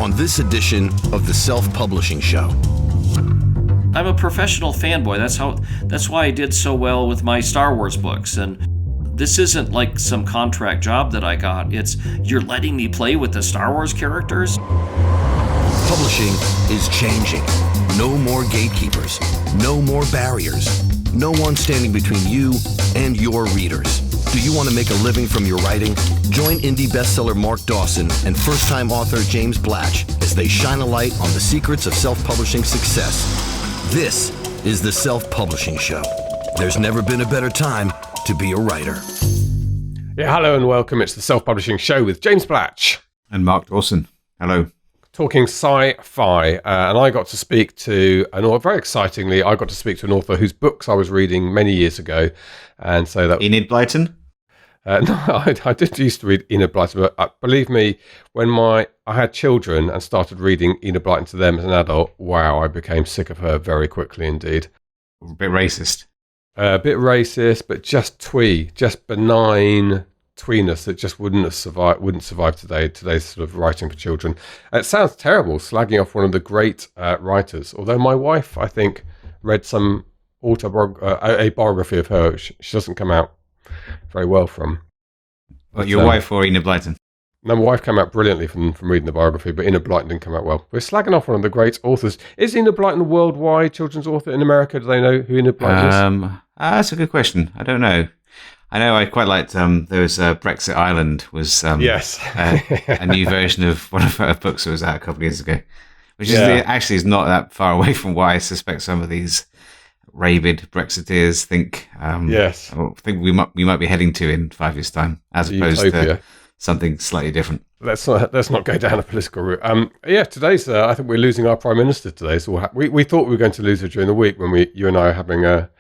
on this edition of the Self-Publishing Show. I'm a professional fanboy. That's why I did so well with my Star Wars books. And this isn't like some contract job that I got. It's you're letting me play with the Star Wars characters. Publishing is changing. No more gatekeepers. No more barriers. No one standing between you and your readers. Do you want to make a living from your writing? Join indie bestseller Mark Dawson and first-time author James Blatch as they shine a light on the secrets of self-publishing success. This is the Self-Publishing Show. There's never been a better time to be a writer. Yeah, hello and welcome. It's the Self-Publishing Show with James Blatch. And Mark Dawson. Hello. Talking sci-fi. And I got to speak to an author, very excitingly, I got to speak to an author whose books I was reading many years ago. And so that... Enid Blyton? No, I did used to read Enid Blyton, but believe me, when I had children and started reading Enid Blyton to them as an adult, wow, I became sick of her very quickly indeed. A bit racist. A bit racist, but just benign tweeness that just wouldn't survive today's sort of writing for children. It sounds terrible, slagging off one of the great writers, although my wife, I think, read some a biography of her, which she doesn't come out very well from. Well, your wife or Enid Blyton? No, my wife came out brilliantly from reading the biography, but Enid Blyton didn't come out well. We're slagging off one of the great authors. Is Enid Blyton a worldwide children's author in America? Do they know who Enid Blyton is? That's a good question. I don't know. I know I quite liked, there was Brexit Island was yes. a new version of one of her books that was out a couple of years ago, which actually is not that far away from what I suspect some of these rabid Brexiteers think. Yes, I think we might be heading to in 5 years' time, as opposed to something slightly different. Let's not go down a political route. Today's I think we're losing our Prime Minister today. So we thought we were going to lose her during the week when you and I are having a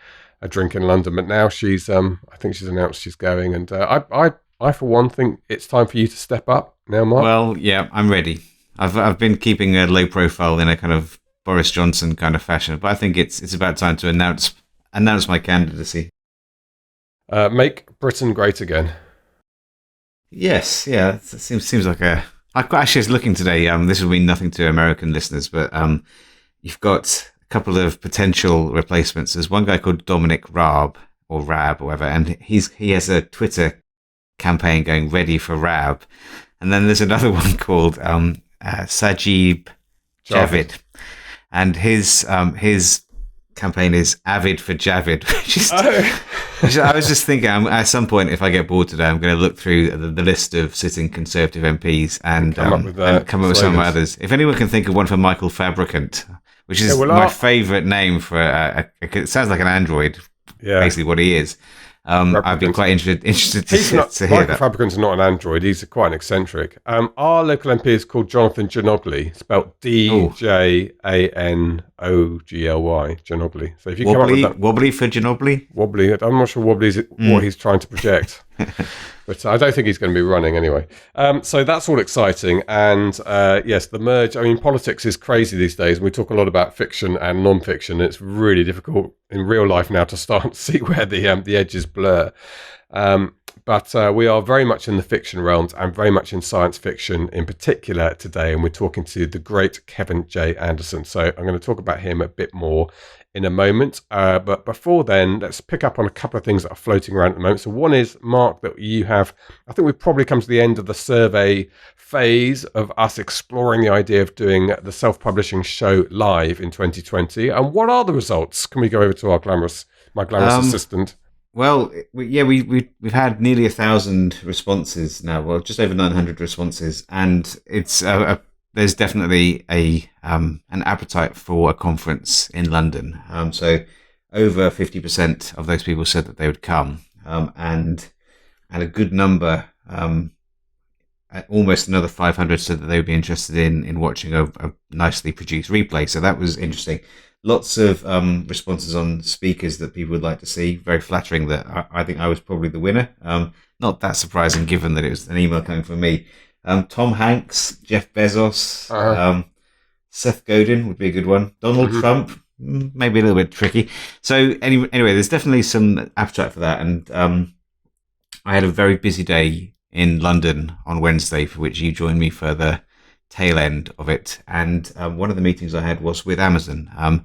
drink in London, but now she's I think she's announced she's going, and I for one think it's time for you to step up now, Mark. Well, yeah, I'm ready. I've been keeping a low profile in a kind of Boris Johnson kind of fashion, but I think it's about time to announce my candidacy. Make Britain great again. Yes, yeah, it seems like a. I actually was looking today. This will mean nothing to American listeners, but you've got a couple of potential replacements. There's one guy called Dominic Raab or whatever, and he has a Twitter campaign going "Ready for Raab," and then there's another one called Sajib Javid. And his campaign is "Avid for Javid." I was just thinking, at some point, if I get bored today, I'm going to look through the list of sitting Conservative MPs and come up with some others. If anyone can think of one for Michael Fabricant, which is my favourite name for it sounds like an android, basically what he is. I'd be quite interested to hear that. Michael Fabricant's not an android. He's quite an eccentric. Our local MP is called Jonathan Ginogly, spelled Djanogly. Ginogly. So if you come up with that, wobbly for Ginogly? Wobbly. I'm not sure wobbly is what he's trying to project. But I don't think he's going to be running anyway. So that's all exciting. And yes, the merge. I mean, politics is crazy these days. And we talk a lot about fiction and non-fiction. It's really difficult in real life now to start to see where the edges blur. But we are very much in the fiction realms and very much in science fiction in particular today. And we're talking to the great Kevin J. Anderson. So I'm going to talk about him a bit more in a moment. But before then, let's pick up on a couple of things that are floating around at the moment. So one is, Mark, that you have, I think we've probably come to the end of the survey phase of us exploring the idea of doing the Self-Publishing Show live in 2020. And what are the results? Can we go over to my glamorous assistant? Well, we've had nearly 1,000 responses now. Well, just over 900 responses, and it's there's definitely an appetite for a conference in London. So over 50% of those people said that they would come, and a good number, almost another 500, said that they would be interested in watching a nicely produced replay. So that was interesting. Lots of responses on speakers that people would like to see. Very flattering that I think I was probably the winner. Not that surprising given that it was an email coming from me. Tom Hanks, Jeff Bezos, Seth Godin would be a good one. Donald Trump, maybe a little bit tricky. So anyway, there's definitely some appetite for that. And I had a very busy day in London on Wednesday, for which you joined me for the tail end of it. And one of the meetings I had was with Amazon. And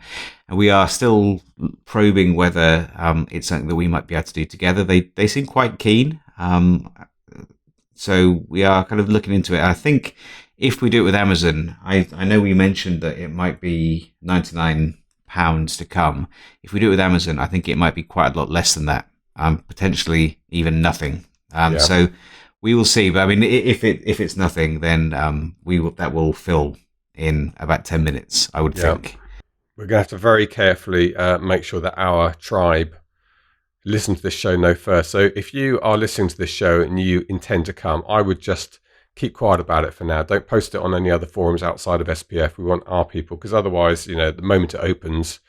we are still probing whether it's something that we might be able to do together. They seem quite keen. So we are kind of looking into it. I think if we do it with Amazon, I know we mentioned that it might be £99 to come. If we do it with Amazon, I think it might be quite a lot less than that, potentially even nothing. So we will see. But I mean, if it's nothing, then that will fill in about 10 minutes, I would think. We're going to have to very carefully make sure that our tribe listen to this show no first. So if you are listening to this show and you intend to come, I would just keep quiet about it for now. Don't post it on any other forums outside of SPF. We want our people, because otherwise, the moment it opens,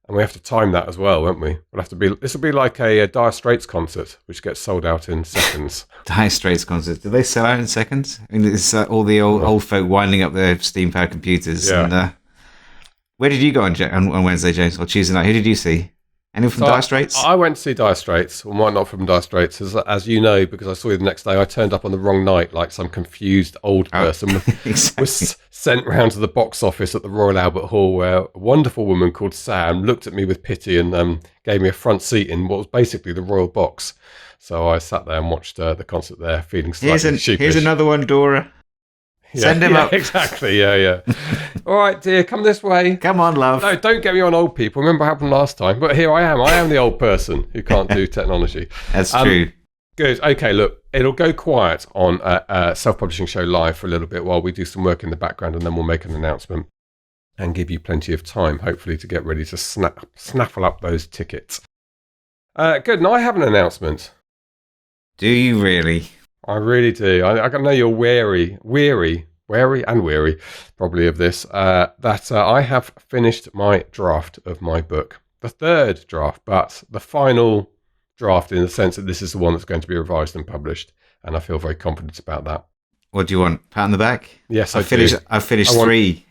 and we have to time that as well, won't we? This will be like a Dire Straits concert, which gets sold out in seconds. Dire Straits concert. Do they sell out in seconds? I mean, it's all the old folk winding up their steam-powered computers. Yeah. And, where did you go on Wednesday, James, or Tuesday night? Who did you see? Anyone from Dire Straits? I went to see Dire Straits, or might not from Dire Straits, as you know, because I saw you the next day. I turned up on the wrong night, like some confused old person Exactly. was sent round to the box office at the Royal Albert Hall, where a wonderful woman called Sam looked at me with pity and gave me a front seat in what was basically the Royal Box. So I sat there and watched the concert there, feeling slightly sheepish. Here's another one, Dora. Send him up. Exactly, yeah. All right, dear, come this way. Come on, love. No, don't get me on old people. Remember what happened last time? But here I am. I am the old person who can't do technology. That's true. Good. Okay, look, it'll go quiet on Self-Publishing Show Live for a little bit while we do some work in the background, and then we'll make an announcement and give you plenty of time, hopefully, to get ready to snaffle up those tickets. Good. Now I have an announcement. Do you really? I really do. I know you're weary, probably, of this, that I have finished my draft of my book. The third draft, but the final draft, in the sense that this is the one that's going to be revised and published. And I feel very confident about that. What do you want? Pat on the back? Yes, I've finished 3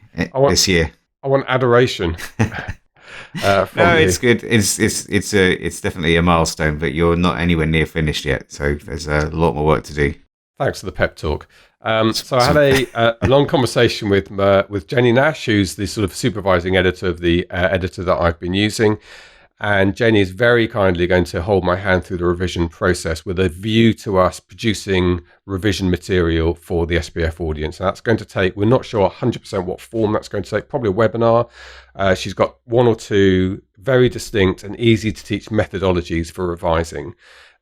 this year. I want adoration. No, it's good. It's definitely a milestone, but you're not anywhere near finished yet. So there's a lot more work to do. Thanks for the pep talk. So I had a long conversation with Jenny Nash, who's the sort of supervising editor of the editor that I've been using. And Jenny is very kindly going to hold my hand through the revision process with a view to us producing revision material for the SPF audience. And that's going to take, we're not sure 100% what form that's going to take, probably a webinar. She's got 1 or 2 very distinct and easy to teach methodologies for revising.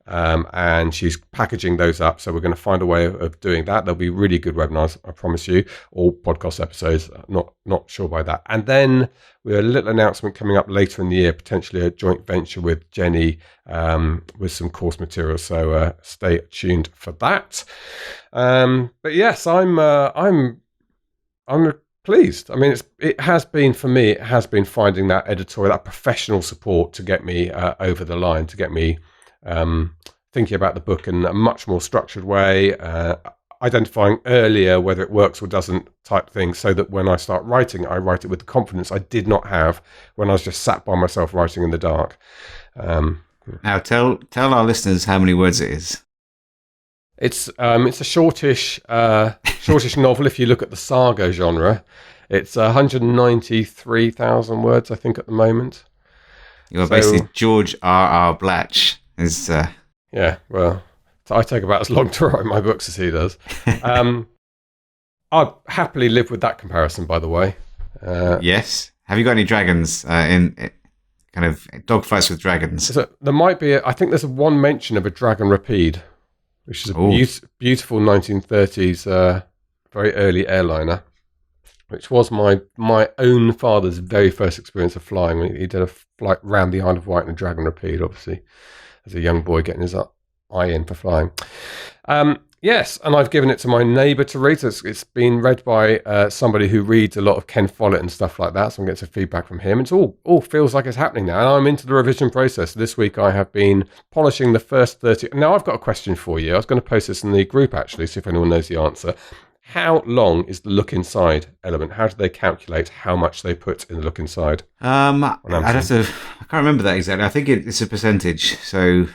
And she's packaging those up. So we're going to find a way of doing that. There'll be really good webinars, I promise you, or podcast episodes. Not sure by that. And then we have a little announcement coming up later in the year, potentially a joint venture with Jenny with some course material. So stay tuned for that. But yes, I'm pleased. I mean, it has been for me. It has been finding that editorial, that professional support to get me over the line, to get me thinking about the book in a much more structured way, identifying earlier whether it works or doesn't type thing, so that when I start writing, I write it with the confidence I did not have when I was just sat by myself writing in the dark. Now tell our listeners how many words it is. It's a shortish novel if you look at the saga genre. It's 193,000 words, I think, at the moment. You're basically George R.R. Blatch. Yeah, well, I take about as long to write my books as he does. I'd happily live with that comparison, by the way. Yes. Have you got any dragons in kind of dogfights with dragons? There might be. I think there's one mention of a dragon rapide, which is a beautiful 1930s, very early airliner, which was my own father's very first experience of flying. He did a flight round the Isle of Wight in a dragon rapide, obviously, as a young boy getting his eye in for flying. Yes, and I've given it to my neighbour to read. It's been read by somebody who reads a lot of Ken Follett and stuff like that, so I'm getting some feedback from him. It's all feels like it's happening now, and I'm into the revision process. This week I have been polishing the first 30. Now I've got a question for you. I was going to post this in the group, actually, see if anyone knows the answer. How long is the look inside element? How do they calculate how much they put in the look inside? I can't remember that exactly. I think it's a percentage, so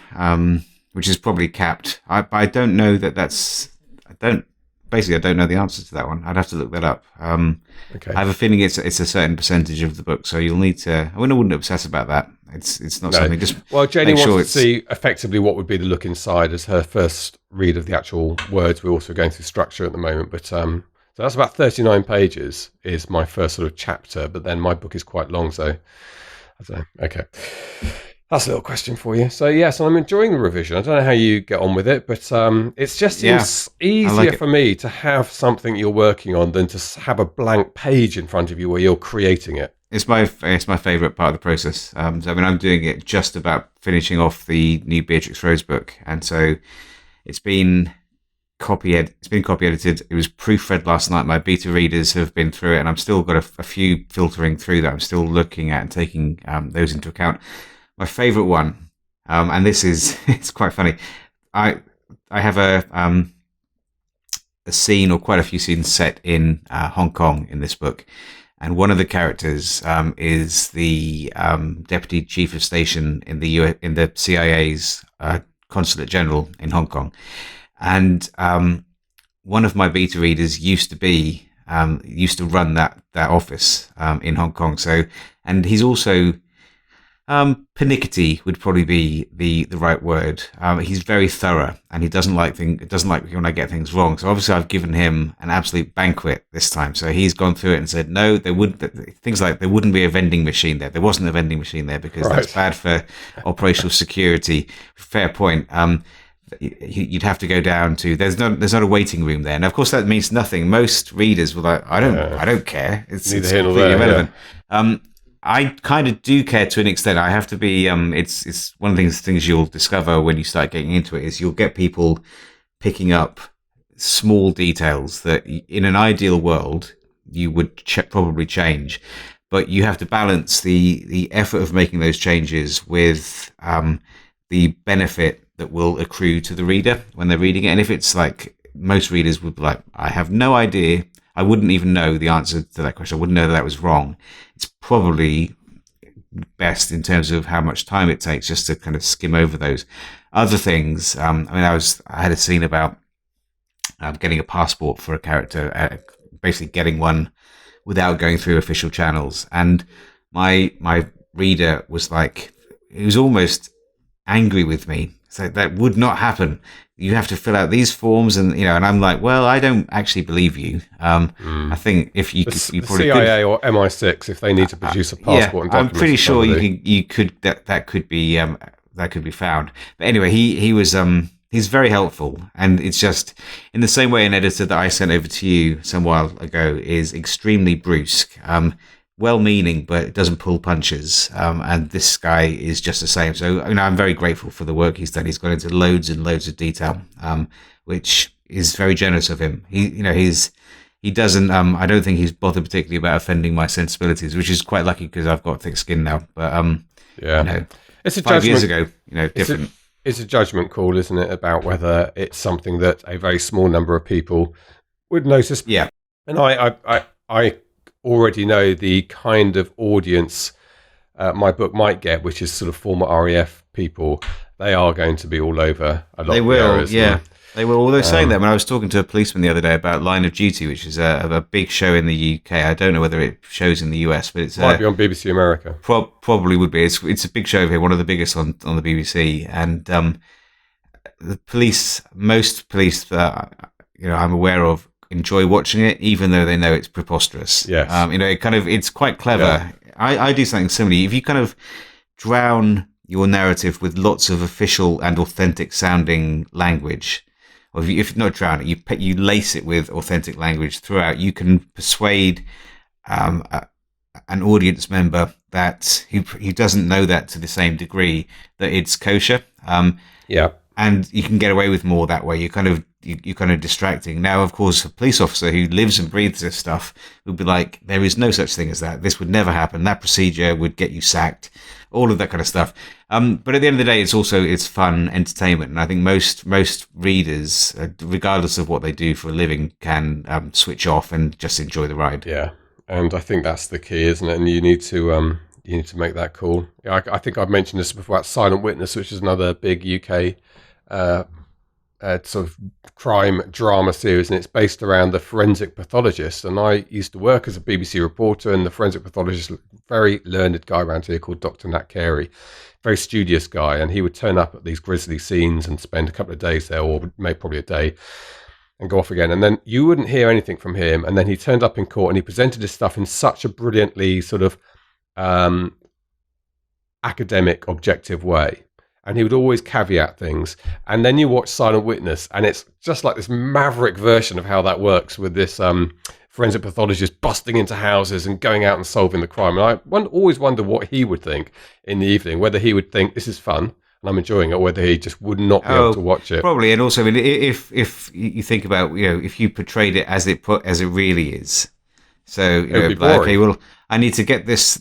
which is probably capped. I don't know that that's. I don't basically, I don't know the answer to that one. I'd have to look that up. Okay. I have a feeling it's a certain percentage of the book, so you'll need to. I wouldn't obsess about that. It's not something. Just Jenny make wants sure to see effectively what would be the look inside as her first read of the actual words. We're also going through structure at the moment, but so that's about 39 pages is my first sort of chapter. But then my book is quite long, so I don't know. Okay. That's a little question for you. So, yes, I'm enjoying the revision. I don't know how you get on with it, but it just seems easier for me to have something you're working on than to have a blank page in front of you where you're creating it. It's my favourite part of the process. So, I mean, I'm doing it just about finishing off the new Beatrix Rose book, and so it's been copy edited. It was proofread last night. My beta readers have been through it, and I've still got a few filtering through that I'm still looking at and taking those into account. My favourite one, and this is it's quite funny. I have a scene or quite a few scenes set in Hong Kong in this book, and one of the characters is the deputy chief of station in the CIA's consulate general in Hong Kong, and one of my beta readers used to run that office in Hong Kong. So, and he's also pernickety would probably be the right word. He's very thorough, and he doesn't like when I get things wrong. So obviously I've given him an absolute banquet this time. So he's gone through it and said, no, there wouldn't be a vending machine there. There wasn't a vending machine there because that's bad for operational security. Fair point. You'd have to go down to there's not a waiting room there, and of course that means nothing. Most readers were like, I don't care. It's completely irrelevant. Yeah. I kind of do care to an extent. I have to be. It's one of the things you'll discover when you start getting into it is you'll get people picking up small details that, in an ideal world, you would probably change, but you have to balance the effort of making those changes with the benefit that will accrue to the reader when they're reading it. And if it's like most readers would be like, I have no idea. I wouldn't even know the answer to that question. I wouldn't know that was wrong. It's probably best in terms of how much time it takes just to kind of skim over those other things. I had a scene about getting a passport for a character, basically getting one without going through official channels. And my reader was like, he was almost angry with me. So that would not happen. You have to fill out these forms, and I'm like, well, I don't actually believe you. I think if you probably CIA or MI6, if they need to produce a passport and documents, I'm pretty sure you could that could be found. But anyway, he was he's very helpful, and it's just in the same way an editor that I sent over to you some while ago is extremely brusque. Well-meaning, but it doesn't pull punches. And this guy is just the same. So, I'm very grateful for the work he's done. He's gone into loads and loads of detail, which is very generous of him. He doesn't. I don't think he's bothered particularly about offending my sensibilities, which is quite lucky because I've got thick skin now. But it's a 5 years ago, different. It's a judgment call, isn't it, about whether it's something that a very small number of people would notice. Yeah, and I already know the kind of audience my book might get, which is sort of former RAF people. They are going to be all over a lot. They will, areas, yeah. They will. Although saying that, when I was talking to a policeman the other day about Line of Duty, which is a big show in the UK. I don't know whether it shows in the US, but it might be on BBC America. Probably would be. It's a big show over here, one of the biggest on the BBC. And the police, most police that I'm aware of, enjoy watching it, even though they know it's preposterous. Yes. It's quite clever. Yeah. I do something similar. If you kind of drown your narrative with lots of official and authentic sounding language, or if not drown it, you lace it with authentic language throughout, you can persuade an audience member that who doesn't know that to the same degree that it's kosher. And you can get away with more that way. You're kind of distracting. Now, of course, a police officer who lives and breathes this stuff would be like, there is no such thing as that. This would never happen. That procedure would get you sacked. All of that kind of stuff. But at the end of the day, it's fun entertainment. And I think most readers, regardless of what they do for a living, can switch off and just enjoy the ride. Yeah. And I think that's the key, isn't it? And you need to make that call. I think I've mentioned this before about Silent Witness, which is another big UK sort of crime drama series, and it's based around the forensic pathologist. And I used to work as a BBC reporter, and the forensic pathologist, very learned guy around here called Dr. Nat Carey, very studious guy, and he would turn up at these grisly scenes and spend a couple of days there, or maybe probably a day, and go off again. And then you wouldn't hear anything from him. And then he turned up in court and he presented his stuff in such a brilliantly sort of academic, objective way. And he would always caveat things. And then you watch Silent Witness, and it's just like this maverick version of how that works with this forensic pathologist busting into houses and going out and solving the crime. And I always wonder what he would think in the evening, whether he would think this is fun and I'm enjoying it, or whether he just would not be able to watch it. Probably. And also, I mean, if you think about, if you portrayed it as it really is. So, like, okay, well, I need to get this.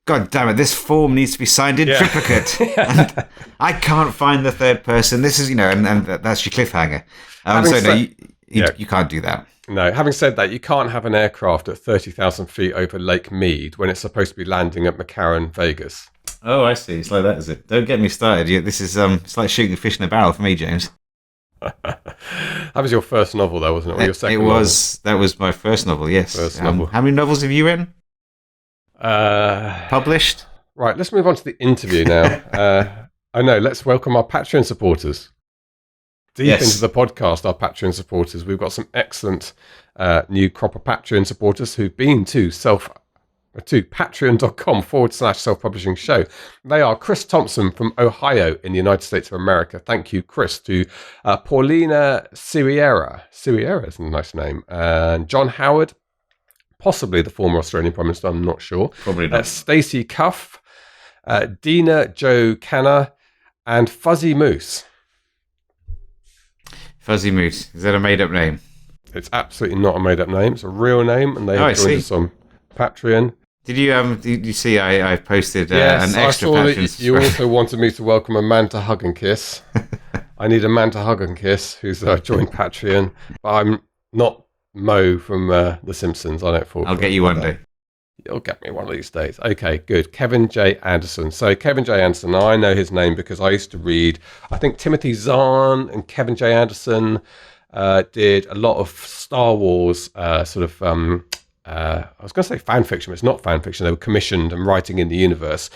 God damn it! This form needs to be signed in triplicate. And I can't find the third person. This is, and that's your cliffhanger. You can't do that. No, having said that, you can't have an aircraft at 30,000 feet over Lake Mead when it's supposed to be landing at McCarran, Vegas. Oh, I see. It's like that, is it? Don't get me started. This is it's like shooting a fish in a barrel for me, James. That was your first novel, though, wasn't it? Or your second novel? That was my first novel. Yes. First novel. How many novels have you written? Published. Right, let's move on to the interview now. I know, let's welcome our Patreon supporters. Deep into the podcast, our Patreon supporters. We've got some excellent new crop of Patreon supporters who've been to patreon.com/self-publishing show. They are Chris Thompson from Ohio in the United States of America. Thank you, Chris. To Paulina Siriera is a nice name. And John Howard, possibly the former Australian Prime Minister, I'm not sure. Probably not. Stacey Cuff, Dina Joe Canna, and Fuzzy Moose. Fuzzy Moose. Is that a made-up name? It's absolutely not a made-up name. It's a real name, and they have joined us on Patreon. Did you see I posted an extra Patreon? That you also wanted me to welcome a man to hug and kiss. I need a man to hug and kiss who's joined Patreon. But I'm not Mo from The Simpsons. I don't fall. I'll get you one day. You'll get me one of these days. Okay, good. Kevin J. Anderson. So Kevin J. Anderson, I know his name because I used to read, I think Timothy Zahn and Kevin J. Anderson did a lot of Star Wars I was going to say fan fiction, but it's not fan fiction. They were commissioned and writing in the universe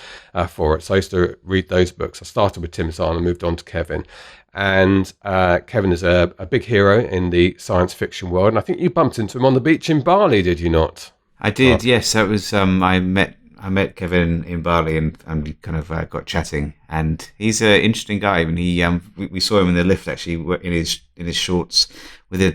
for it. So I used to read those books. I started with Tim Zahn and moved on to Kevin. And Kevin is a big hero in the science fiction world. And I think you bumped into him on the beach in Bali, did you not? I did, yes. That was I met Kevin in Bali and we kind of got chatting. And he's an interesting guy. I mean, we saw him in the lift actually in his shorts with a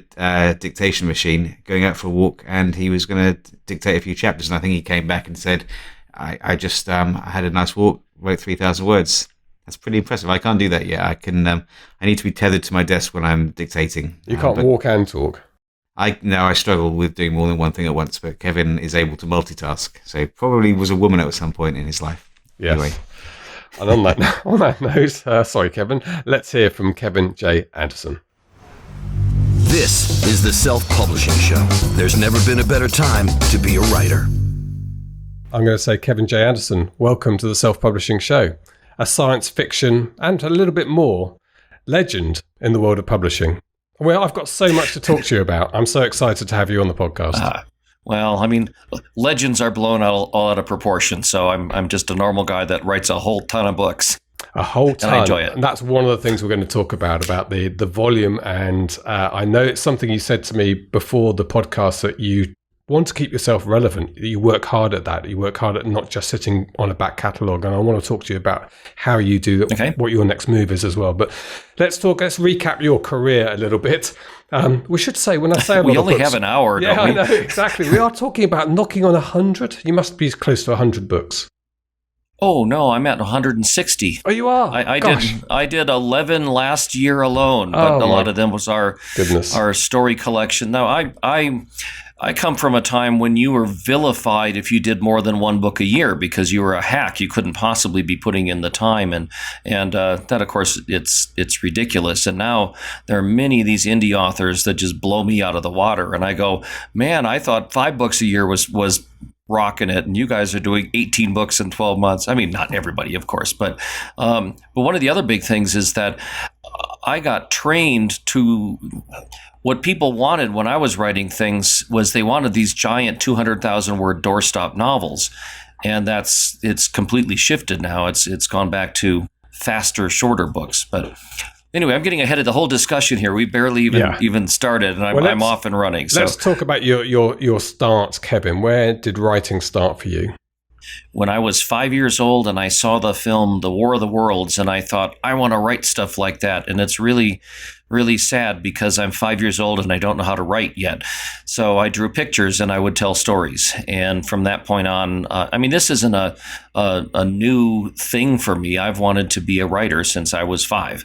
dictation machine going out for a walk, and he was going to dictate a few chapters. And I think he came back and said, "I just I had a nice walk, wrote 3,000 words." That's pretty impressive. I can't do that yet. I need to be tethered to my desk when I'm dictating. You can't walk and talk. I struggle with doing more than one thing at once, but Kevin is able to multitask. So probably was a woman at some point in his life. Yes. Anyway. And on that note, sorry, Kevin, let's hear from Kevin J. Anderson. This is the Self-Publishing Show. There's never been a better time to be a writer. I'm going to say Kevin J. Anderson, welcome to the Self-Publishing Show. A science fiction and a little bit more legend in the world of publishing. Well, I've got so much to talk to you about. I'm so excited to have you on the podcast. Well, I mean, legends are blown all out of proportion, so I'm just a normal guy that writes a whole ton of books. A whole ton. And I enjoy it. And that's one of the things we're going to talk about the volume. And I know it's something you said to me before the podcast that you want to keep yourself relevant. You work hard at that. You work hard at not just sitting on a back catalogue. And I want to talk to you about how you do that, okay, what your next move is as well. But let's recap your career a little bit. We should say, when I say we only have an hour, yeah, don't we? I know, exactly. We are talking about knocking on 100. You must be close to 100 books. Oh, no, I'm at 160. Oh, you are? I did 11 last year alone, but a lot of them was our story collection. Now, I come from a time when you were vilified if you did more than one book a year because you were a hack. You couldn't possibly be putting in the time, and that, of course, it's ridiculous. And now there are many of these indie authors that just blow me out of the water, and I go, man, I thought 5 books a year was rocking it, and you guys are doing 18 books in 12 months. I mean, not everybody, of course, but one of the other big things is that I got trained to what people wanted when I was writing things was they wanted these giant 200,000 word doorstop novels. And it's completely shifted now. It's gone back to faster, shorter books. But anyway, I'm getting ahead of the whole discussion here. We barely even started, and I'm off and running. So let's talk about your start, Kevin. Where did writing start for you? When I was 5 years old and I saw the film The War of the Worlds, and I thought, I want to write stuff like that. And it's really, really sad because I'm 5 years old and I don't know how to write yet. So I drew pictures and I would tell stories. And from that point on, this isn't a new thing for me. I've wanted to be a writer since I was 5.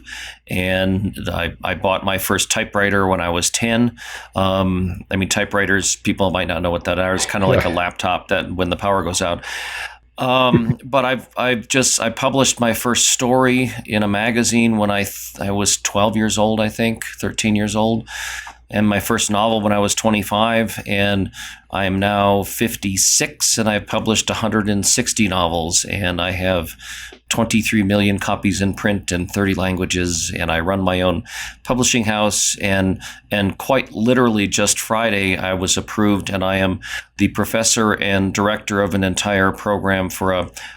And I bought my first typewriter when I was 10. Typewriters, people might not know what that is. It's kind of like a laptop that when the power goes out. But I published my first story in a magazine when I was 12 years old, I think, 13 years old, and my first novel when I was 25, and I am now 56, and I've published 160 novels, and I have 23 million copies in print in 30 languages, and I run my own publishing house, and quite literally just Friday I was approved, and I am the professor and director of an entire program for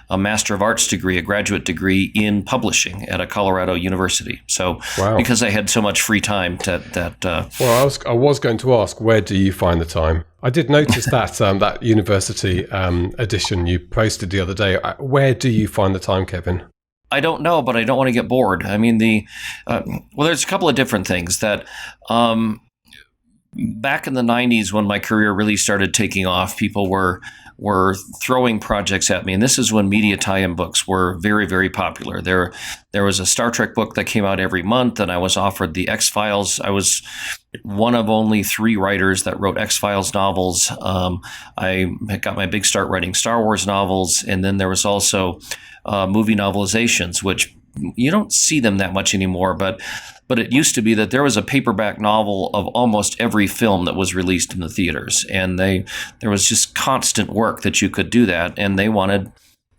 a Master of Arts degree, a graduate degree in publishing at a Colorado university. So because I had so much free time Well, I was going to ask, where do you find the time? I did notice that that university edition you posted the other day. Where do you find the time, Kevin? I don't know, but I don't want to get bored. I mean, there's a couple of different things that back in the 90s when my career really started taking off, people were throwing projects at me. And this is when media tie-in books were very, very popular. There was a Star Trek book that came out every month, and I was offered the X-Files. I was one of only 3 writers that wrote X-Files novels. I got my big start writing Star Wars novels, and then there was also movie novelizations, which you don't see them that much anymore, but it used to be that there was a paperback novel of almost every film that was released in the theaters, and there was just constant work that you could do that, and they wanted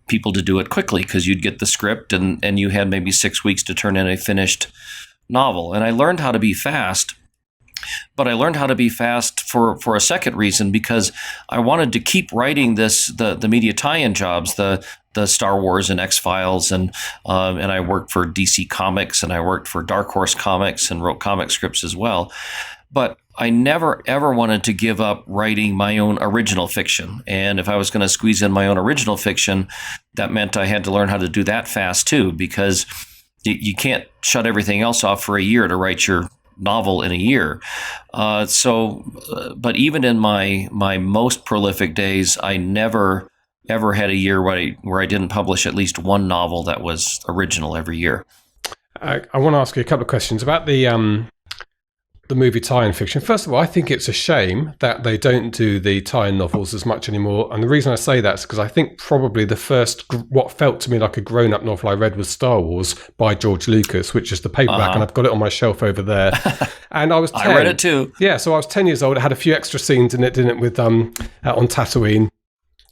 people to do it quickly because you'd get the script and you had maybe 6 weeks to turn in a finished novel. And I learned how to be fast, but I learned how to be fast for a second reason, because I wanted to keep writing the media tie-in jobs, the Star Wars and X-Files, and I worked for DC Comics, and I worked for Dark Horse Comics and wrote comic scripts as well. But I never, ever wanted to give up writing my own original fiction. And if I was going to squeeze in my own original fiction, that meant I had to learn how to do that fast too, because you can't shut everything else off for a year to write your novel in a year. But even in my most prolific days, I never ever had a year where I didn't publish at least one novel that was original every year. I want to ask you a couple of questions about the movie tie-in fiction. First of all, I think it's a shame that they don't do the tie-in novels as much anymore. And the reason I say that is because I think probably the first, what felt to me like a grown-up novel I read was Star Wars by George Lucas, which is the paperback, and I've got it on my shelf over there. And I was 10. I read it too. Yeah, so I was 10 years old. It had a few extra scenes in it, didn't it, with on Tatooine,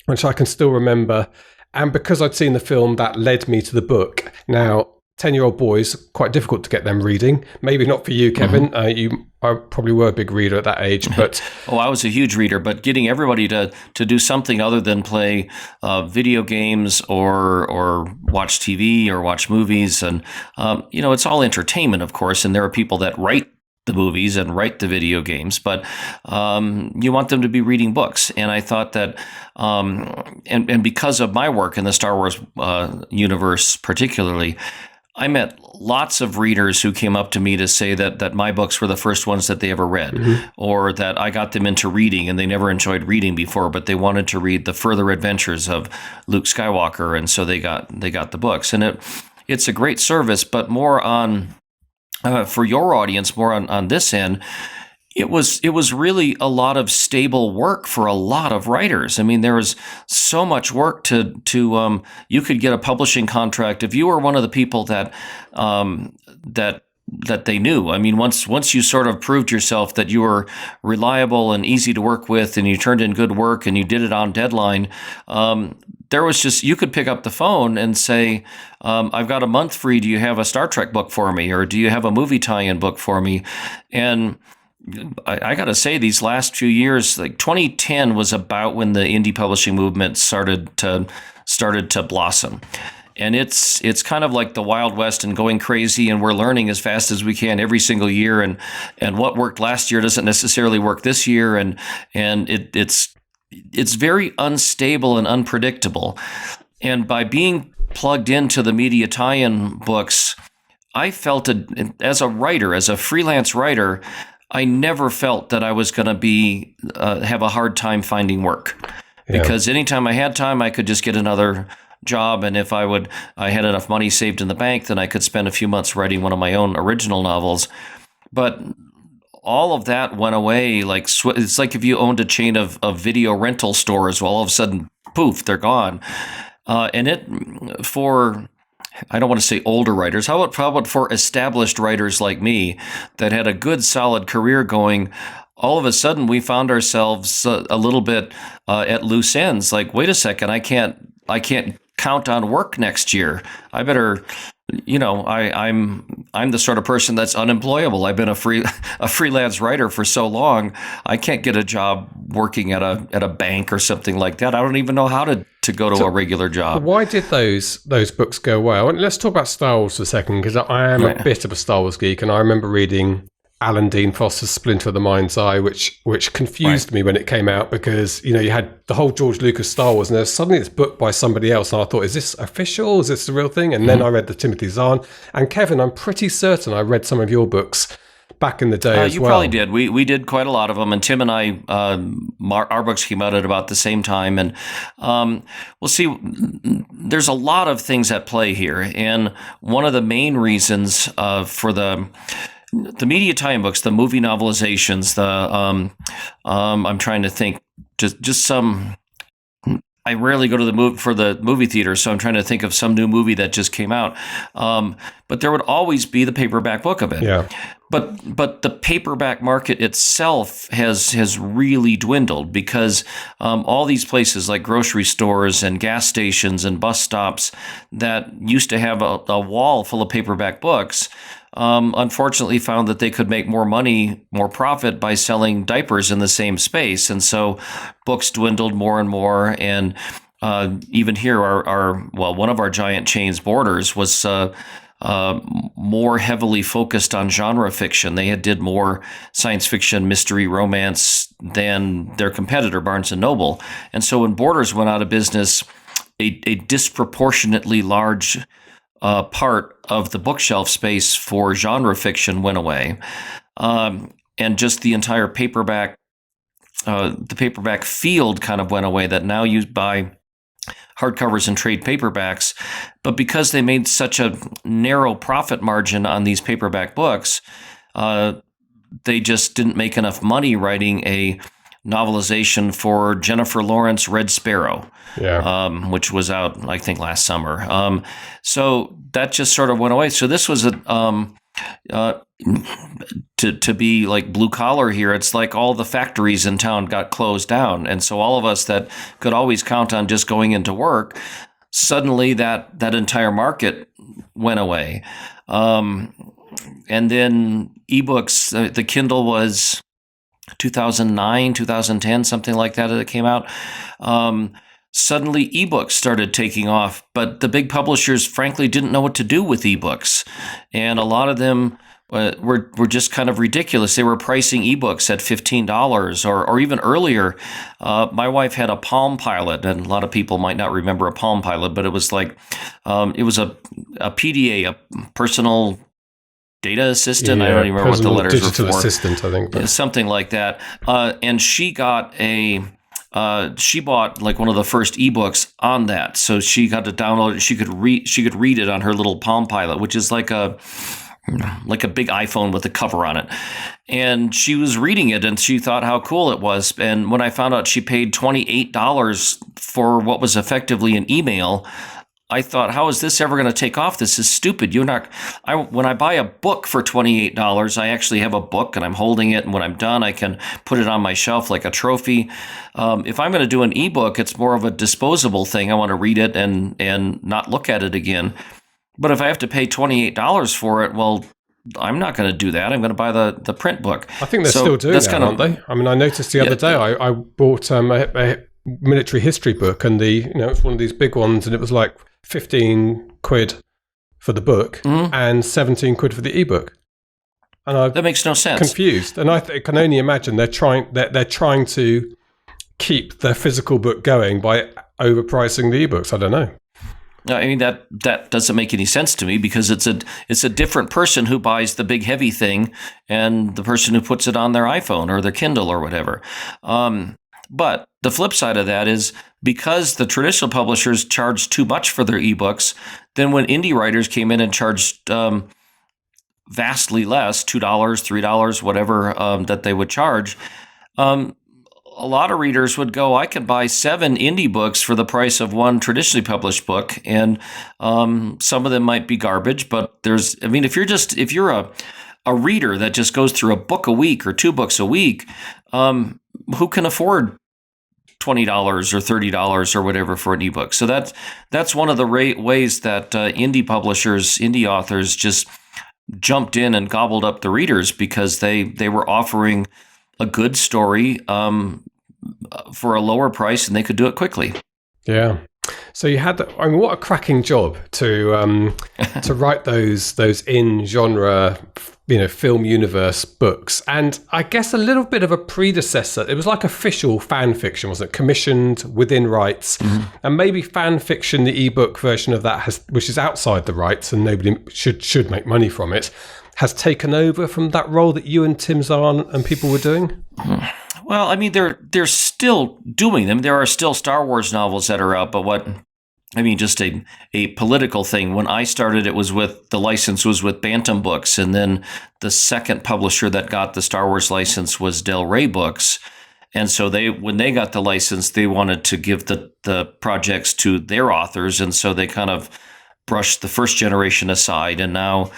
which I can still remember. And because I'd seen the film, that led me to the book. Now, 10-year-old boys, quite difficult to get them reading. Maybe not for you, Kevin. You probably were a big reader at that age, but I was a huge reader. But getting everybody to do something other than play video games or watch TV or watch movies, and it's all entertainment, of course. And there are people that write the movies and write the video games, but you want them to be reading books. And I thought that, and because of my work in the Star Wars universe particularly, I met lots of readers who came up to me to say that my books were the first ones that they ever read, or that I got them into reading and they never enjoyed reading before, but they wanted to read the further adventures of Luke Skywalker, and so they got the books. And it's a great service, but more on for your audience, more on this end. It was really a lot of stable work for a lot of writers. I mean, there was so much work to you could get a publishing contract if you were one of the people that they knew. I mean, once you sort of proved yourself that you were reliable and easy to work with, and you turned in good work and you did it on deadline, there was just, you could pick up the phone and say, I've got a month free. Do you have a Star Trek book for me? Or do you have a movie tie-in book for me? And I got to say, these last few years, like 2010 was about when the indie publishing movement started to blossom. And it's kind of like the Wild West and going crazy, and we're learning as fast as we can every single year. And what worked last year doesn't necessarily work this year. And it's very unstable and unpredictable. And by being plugged into the media tie-in books, I felt as a writer, as a freelance writer, I never felt that I was going to have a hard time finding work. Because anytime I had time, I could just get another job, and if I had enough money saved in the bank, then I could spend a few months writing one of my own original novels. But all of that went away. Like, it's like if you owned a chain of video rental stores, well, all of a sudden, poof, they're gone. And for, I don't want to say older writers, how about for established writers like me that had a good, solid career going, all of a sudden we found ourselves a little bit at loose ends. Like, wait a second, I can't count on work next year. I better, I'm the sort of person that's unemployable. I've been a freelance writer for so long. I can't get a job working at a bank or something like that. I don't even know how to go to a regular job. Why did those books go away? Let's talk about Star Wars for a second, because I am a bit of a Star Wars geek, and I remember reading Alan Dean Foster's Splinter of the Mind's Eye, which confused me when it came out, because you had the whole George Lucas Star Wars, and there's suddenly this book by somebody else, and I thought, is this official? Is this the real thing? And then I read the Timothy Zahn. And Kevin, I'm pretty certain I read some of your books back in the day as well. You probably did. We did quite a lot of them, and Tim and I, our books came out at about the same time. And we'll see, there's a lot of things at play here, and one of the main reasons for the media tie-in books, the movie novelizations, I'm trying to think, just some. I rarely go to the movie theater, so I'm trying to think of some new movie that just came out. But there would always be the paperback book of it. Yeah. But the paperback market itself has really dwindled, because all these places like grocery stores and gas stations and bus stops that used to have a wall full of paperback books, unfortunately found that they could make more money, more profit by selling diapers in the same space. And so books dwindled more and more. And even here, one of our giant chains, Borders, was more heavily focused on genre fiction. They did more science fiction, mystery, romance than their competitor, Barnes & Noble. And so when Borders went out of business, a disproportionately large part of the bookshelf space for genre fiction went away. And just the entire paperback field kind of went away, that now you buy hardcovers and trade paperbacks. But because they made such a narrow profit margin on these paperback books, they just didn't make enough money writing a novelization for Jennifer Lawrence Red Sparrow, which was out, I think, last summer. So that just sort of went away. So this was to be like blue collar here, it's like all the factories in town got closed down. And so all of us that could always count on just going into work, suddenly that entire market went away. And then ebooks, the Kindle was 2009, 2010, something like that it came out. Suddenly ebooks started taking off, but the big publishers frankly didn't know what to do with ebooks. And a lot of them were just kind of ridiculous. They were pricing ebooks at $15 or even earlier. My wife had a Palm Pilot, and a lot of people might not remember a Palm Pilot, but it was like, it was a PDA, a personal data assistant. I don't even remember what the letters were for. Digital assistant, I think. But. Something like that. And she got she bought like one of the first ebooks on that. So she got to download it. She could read it on her little Palm Pilot, which is like a big iPhone with a cover on it. And she was reading it and she thought how cool it was. And when I found out she paid $28 for what was effectively an email, I thought, how is this ever going to take off? This is stupid. When I buy a book for $28, I actually have a book and I'm holding it. And when I'm done, I can put it on my shelf like a trophy. If I'm going to do an ebook, it's more of a disposable thing. I want to read it and not look at it again. But if I have to pay $28 for it, well, I'm not going to do that. I'm going to buy the print book. I think they're still doing that, aren't they? I mean, I noticed the other day I bought a military history book, and it's one of these big ones, and it was like 15 quid for the book and 17 quid for the ebook. And that makes no sense. Confused, and I can only imagine they're trying to keep their physical book going by overpricing the ebooks. I don't know. I mean, that doesn't make any sense to me, because it's a different person who buys the big heavy thing and the person who puts it on their iPhone or their Kindle or whatever. But the flip side of that is, because the traditional publishers charged too much for their ebooks, then when indie writers came in and charged vastly less, $2, $3, whatever that they would charge, a lot of readers would go, I can buy 7 indie books for the price of one traditionally published book. And some of them might be garbage, but if you're a reader that just goes through a book a week or 2 books a week, who can afford $20 or $30 or whatever for an ebook? So that's one of the ways that indie authors just jumped in and gobbled up the readers, because they were offering a good story for a lower price, and they could do it quickly. Yeah. So you had, what a cracking job to write those in genre, film universe books, and I guess a little bit of a predecessor. It was like official fan fiction, wasn't it? Commissioned within rights, and maybe fan fiction, the ebook version of that which is outside the rights, and nobody should make money from it, has taken over from that role that you and Tim Zahn and people were doing. Well, I mean, they're still doing them. There are still Star Wars novels that are out, but just a political thing. When I started, the license was with Bantam Books, and then the second publisher that got the Star Wars license was Del Rey Books. And so when they got the license, they wanted to give the projects to their authors, and so they kind of brushed the first generation aside, and now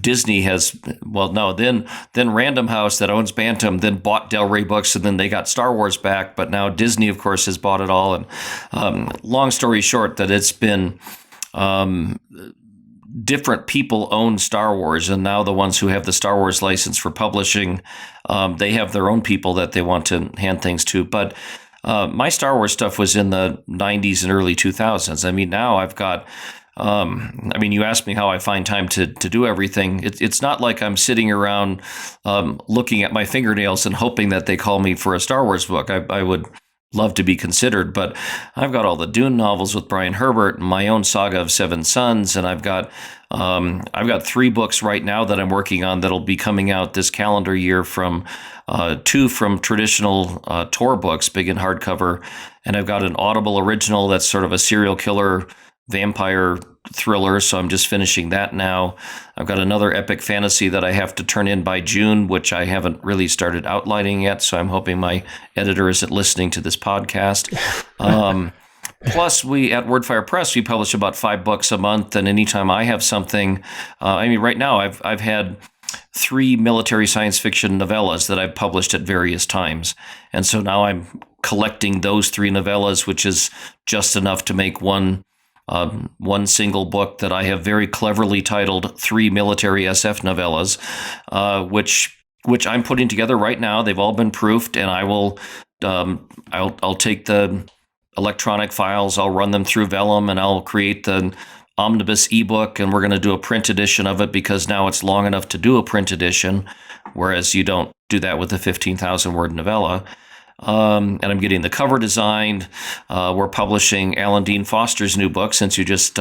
Disney then Random House, that owns Bantam, then bought Del Rey Books, and then they got Star Wars back, but now Disney, of course, has bought it all. And long story short, that it's been different people own Star Wars, and now the ones who have the Star Wars license for publishing, they have their own people that they want to hand things to. But my Star Wars stuff was in the 90s and early 2000s. I mean, now I've got you asked me how I find time to do everything. It's not like I'm sitting around looking at my fingernails and hoping that they call me for a Star Wars book. I would love to be considered, but I've got all the Dune novels with Brian Herbert, and my own saga of Seven Sons, and I've got 3 books right now that I'm working on that'll be coming out this calendar year, from 2 from traditional Tor books, big and hardcover, and I've got an Audible original that's sort of a serial killer vampire thriller, so I'm just finishing that now. I've got another epic fantasy that I have to turn in by June, which I haven't really started outlining yet, so I'm hoping my editor isn't listening to this podcast. Plus, we at Wordfire Press, we publish about 5 books a month, and anytime I have something, right now I've had 3 military science fiction novellas that I've published at various times, and so now I'm collecting those 3 novellas, which is just enough to make one single book that I have very cleverly titled 3 Military SF Novellas, which I'm putting together right now. They've all been proofed, and I will I'll take the electronic files, I'll run them through Vellum, and I'll create the omnibus ebook, and we're going to do a print edition of it, because now it's long enough to do a print edition, whereas you don't do that with a 15,000 word novella. And I'm getting the cover designed. We're publishing Alan Dean Foster's new book. Since you just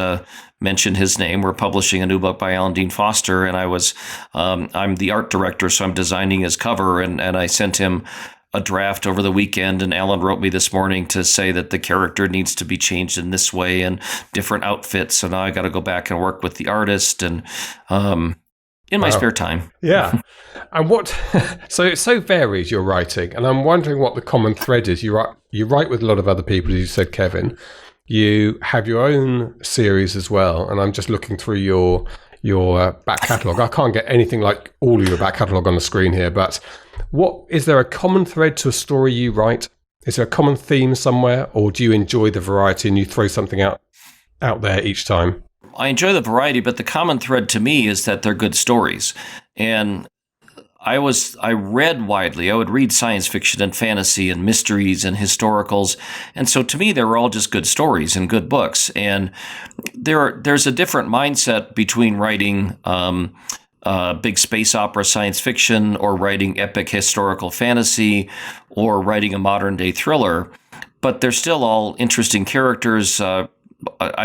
mentioned his name, we're publishing a new book by Alan Dean Foster, and I'm the art director, so I'm designing his cover, and I sent him a draft over the weekend, and Alan wrote me this morning to say that the character needs to be changed in this way and different outfits. So now I got to go back and work with the artist, and in my spare time. Yeah. And so it's so varied, your writing, and I'm wondering what the common thread is. You write with a lot of other people, as you said, Kevin. You have your own series as well, and I'm just looking through your back catalogue. I can't get anything like all of your back catalogue on the screen here, but what is there a common thread to a story you write? Is there a common theme somewhere, or do you enjoy the variety and you throw something out there each time? I enjoy the variety, but the common thread to me is that they're good stories. And I read widely. I would read science fiction and fantasy and mysteries and historicals. And so to me, they were all just good stories and good books. And there's a different mindset between writing big space opera science fiction or writing epic historical fantasy or writing a modern day thriller. But they're still all interesting characters. I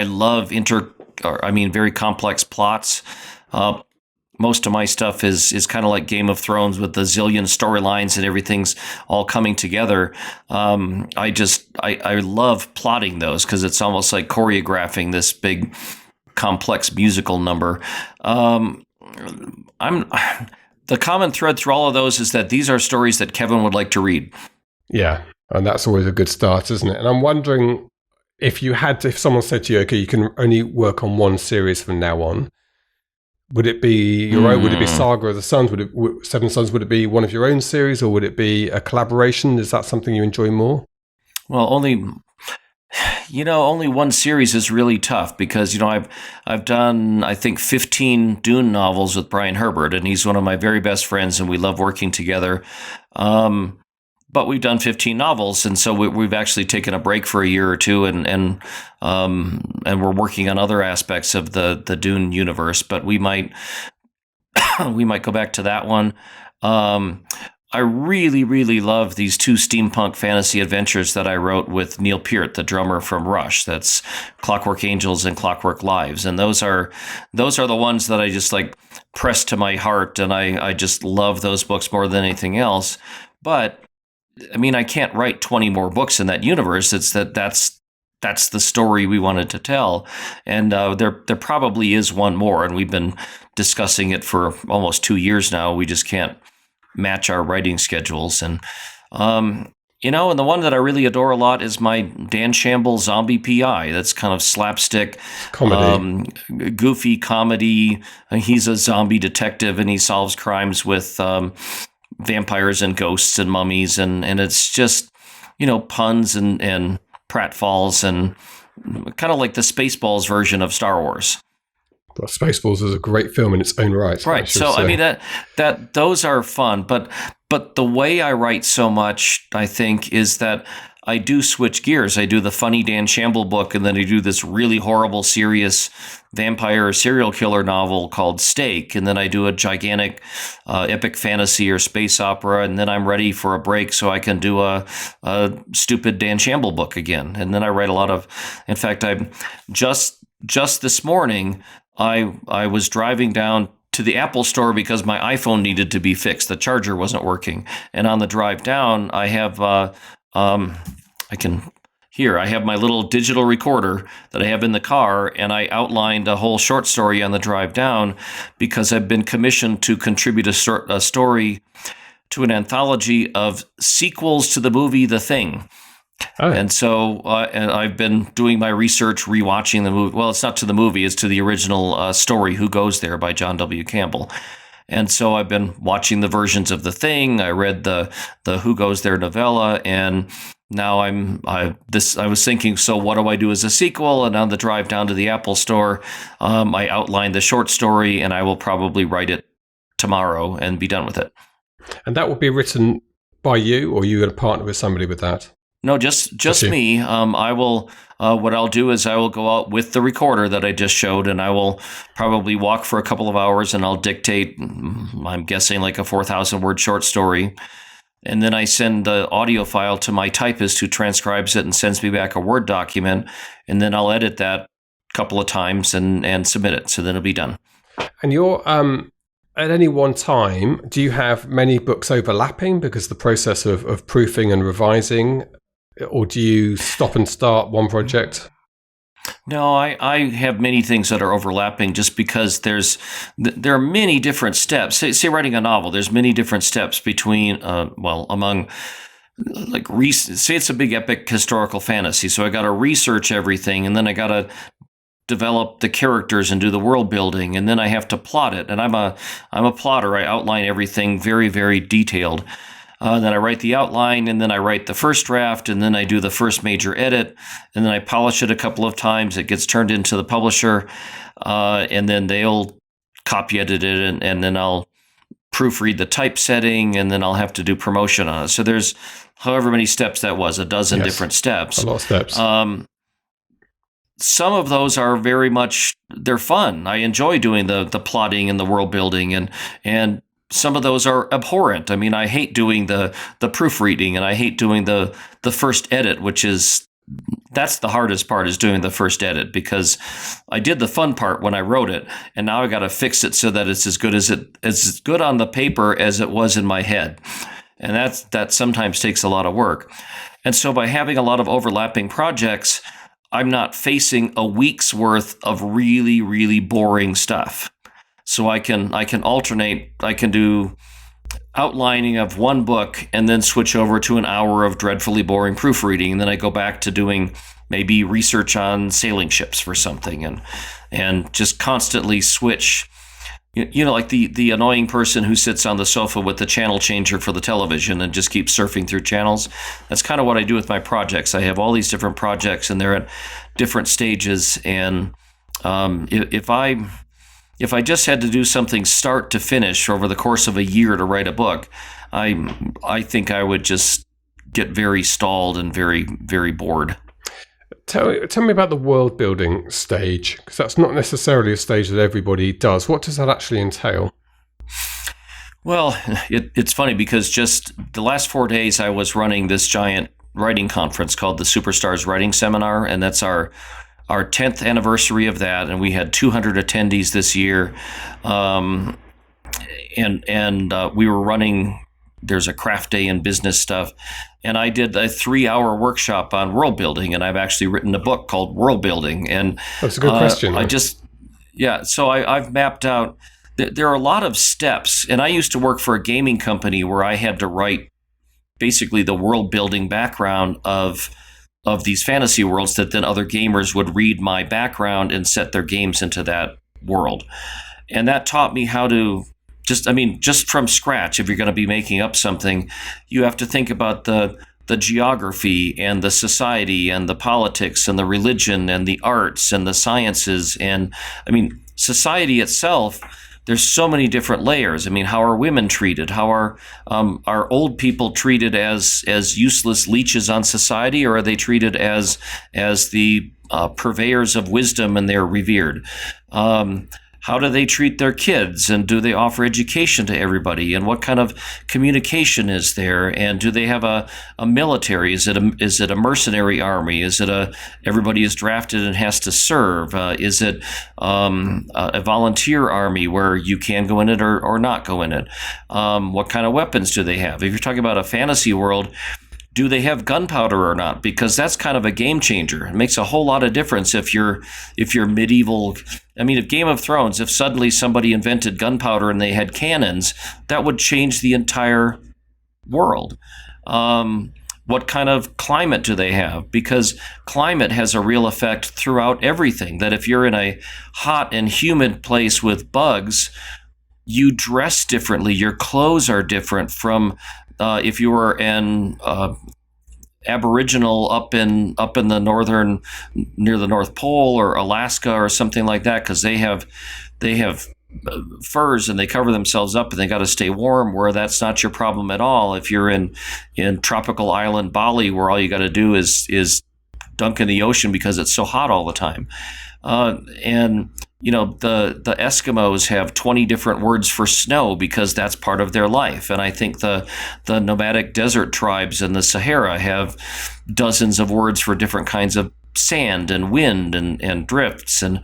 love very complex plots. Most of my stuff is kind of like Game of Thrones with the zillion storylines and everything's all coming together. I love plotting those because it's almost like choreographing this big complex musical number. The common thread through all of those is that these are stories that Kevin would like to read. Yeah. And that's always a good start, isn't it? And I'm wondering if someone said to you, okay, you can only work on one series from now on, would it be your own? Would it be Saga of the Suns? Seven Sons? Would it be one of your own series, or would it be a collaboration? Is that something you enjoy more? Well, only one series is really tough because, I've done, I think, 15 Dune novels with Brian Herbert, and he's one of my very best friends, and we love working together. But we've done 15 novels, and so we've actually taken a break for a year or two, and we're working on other aspects of the Dune universe. But we might go back to that one. I really, really love these two steampunk fantasy adventures that I wrote with Neil Peart, the drummer from Rush. That's Clockwork Angels and Clockwork Lives, and those are the ones that I just like press to my heart, and I just love those books more than anything else. But I can't write 20 more books in that universe. It's that's the story we wanted to tell. And there probably is one more, and we've been discussing it for almost 2 years now. We just can't match our writing schedules. And, and the one that I really adore a lot is my Dan Shamble Zombie PI. That's kind of slapstick, comedy, goofy comedy. He's a zombie detective, and he solves crimes with vampires and ghosts and mummies, and it's just puns and pratfalls and kind of like the Spaceballs version of Star Wars. Well, Spaceballs is a great film in its own right. Right. So say. That those are fun, but the way I write so much, I think, is that I do switch gears. I do the funny Dan Shamble book, and then I do this really horrible, serious vampire serial killer novel called Stake, and then I do a gigantic epic fantasy or space opera, and then I'm ready for a break so I can do a stupid Dan Shamble book again. And then I write a lot of, in fact, I'm just this morning, I was driving down to the Apple store because my iPhone needed to be fixed. The charger wasn't working. And on the drive down, I have I have my little digital recorder that I have in the car, and I outlined a whole short story on the drive down because I've been commissioned to contribute a story to an anthology of sequels to the movie The Thing. Oh. And so and I've been doing my research, rewatching the movie. Well, it's not to the movie, it's to the original story, Who Goes There, by John W. Campbell. And so I've been watching the versions of The Thing. I read the Who Goes There novella, and now I was thinking, so what do I do as a sequel? And on the drive down to the Apple store, I outlined the short story, and I will probably write it tomorrow and be done with it. And that will be written by you, or are you going to partner with somebody with that? No, just me. I will. What I'll do is I will go out with the recorder that I just showed, and I will probably walk for a couple of hours, and I'll dictate. I'm guessing like a 4,000-word short story, and then I send the audio file to my typist, who transcribes it and sends me back a Word document, and then I'll edit that a couple of times and submit it. So then it'll be done. And you're at any one time, do you have many books overlapping because the process of proofing and revising? Or do you stop and start one project? No, I have many things that are overlapping just because there are many different steps. Say writing a novel, there's many different steps between, among say it's a big epic historical fantasy, so I got to research everything, and then I got to develop the characters and do the world building, and then I have to plot it. And I'm a plotter. I outline everything very, very detailed. Then I write the outline, and then I write the first draft, and then I do the first major edit, and then I polish it a couple of times. It gets turned into the publisher, and then they'll copy edit it, and then I'll proofread the typesetting, and then I'll have to do promotion on it. So there's however many steps that was, a dozen different steps. A lot of steps. Some of those are very much, they're fun. I enjoy doing the plotting and the world building, and some of those are abhorrent. I mean, I hate doing the proofreading, and I hate doing the first edit, that's the hardest part, is doing the first edit, because I did the fun part when I wrote it, and now I got to fix it so that it's as good on the paper as it was in my head. And that sometimes takes a lot of work. And so by having a lot of overlapping projects, I'm not facing a week's worth of really, really boring stuff. So I can alternate. I can do outlining of one book and then switch over to an hour of dreadfully boring proofreading. And then I go back to doing maybe research on sailing ships for something, and just constantly switch. Like the annoying person who sits on the sofa with the channel changer for the television and just keeps surfing through channels. That's kind of what I do with my projects. I have all these different projects, and they're at different stages. And if I just had to do something start to finish over the course of a year to write a book, I think I would just get very stalled and very, very bored. Tell me about the world building stage, because that's not necessarily a stage that everybody does. What does that actually entail? Well, it's funny, because just the last 4 days I was running this giant writing conference called the Superstars Writing Seminar, and that's our 10th anniversary of that, and we had 200 attendees this year. And we were running, there's a craft day and business stuff, and I did a 3-hour workshop on world building, and I've actually written a book called Worldbuilding. And that's a good question. So I've mapped out, there are a lot of steps, and I used to work for a gaming company where I had to write basically the world building background of these fantasy worlds, that then other gamers would read my background and set their games into that world. And that taught me how to just from scratch, if you're going to be making up something, you have to think about the geography and the society and the politics and the religion and the arts and the sciences. And society itself, there's so many different layers. How are women treated? How are old people treated as useless leeches on society, or are they treated as the purveyors of wisdom and they're revered? How do they treat their kids, and do they offer education to everybody? And what kind of communication is there? And do they have a military? Is it a mercenary army? Is it everybody is drafted and has to serve? Is it a volunteer army where you can go in it or not go in it? What kind of weapons do they have? If you're talking about a fantasy world, do they have gunpowder or not? Because that's kind of a game changer. It makes a whole lot of difference if you're medieval. If Game of Thrones, if suddenly somebody invented gunpowder and they had cannons, that would change the entire world. What kind of climate do they have? Because climate has a real effect throughout everything. That if you're in a hot and humid place with bugs, you dress differently. Your clothes are different from if you were an Aboriginal up in the northern, near the North Pole or Alaska or something like that, because they have furs and they cover themselves up and they got to stay warm, where that's not your problem at all. If you're in tropical island Bali, where all you got to do is dunk in the ocean because it's so hot all the time. The Eskimos have 20 different words for snow because that's part of their life. And I think the nomadic desert tribes in the Sahara have dozens of words for different kinds of sand and wind and drifts. And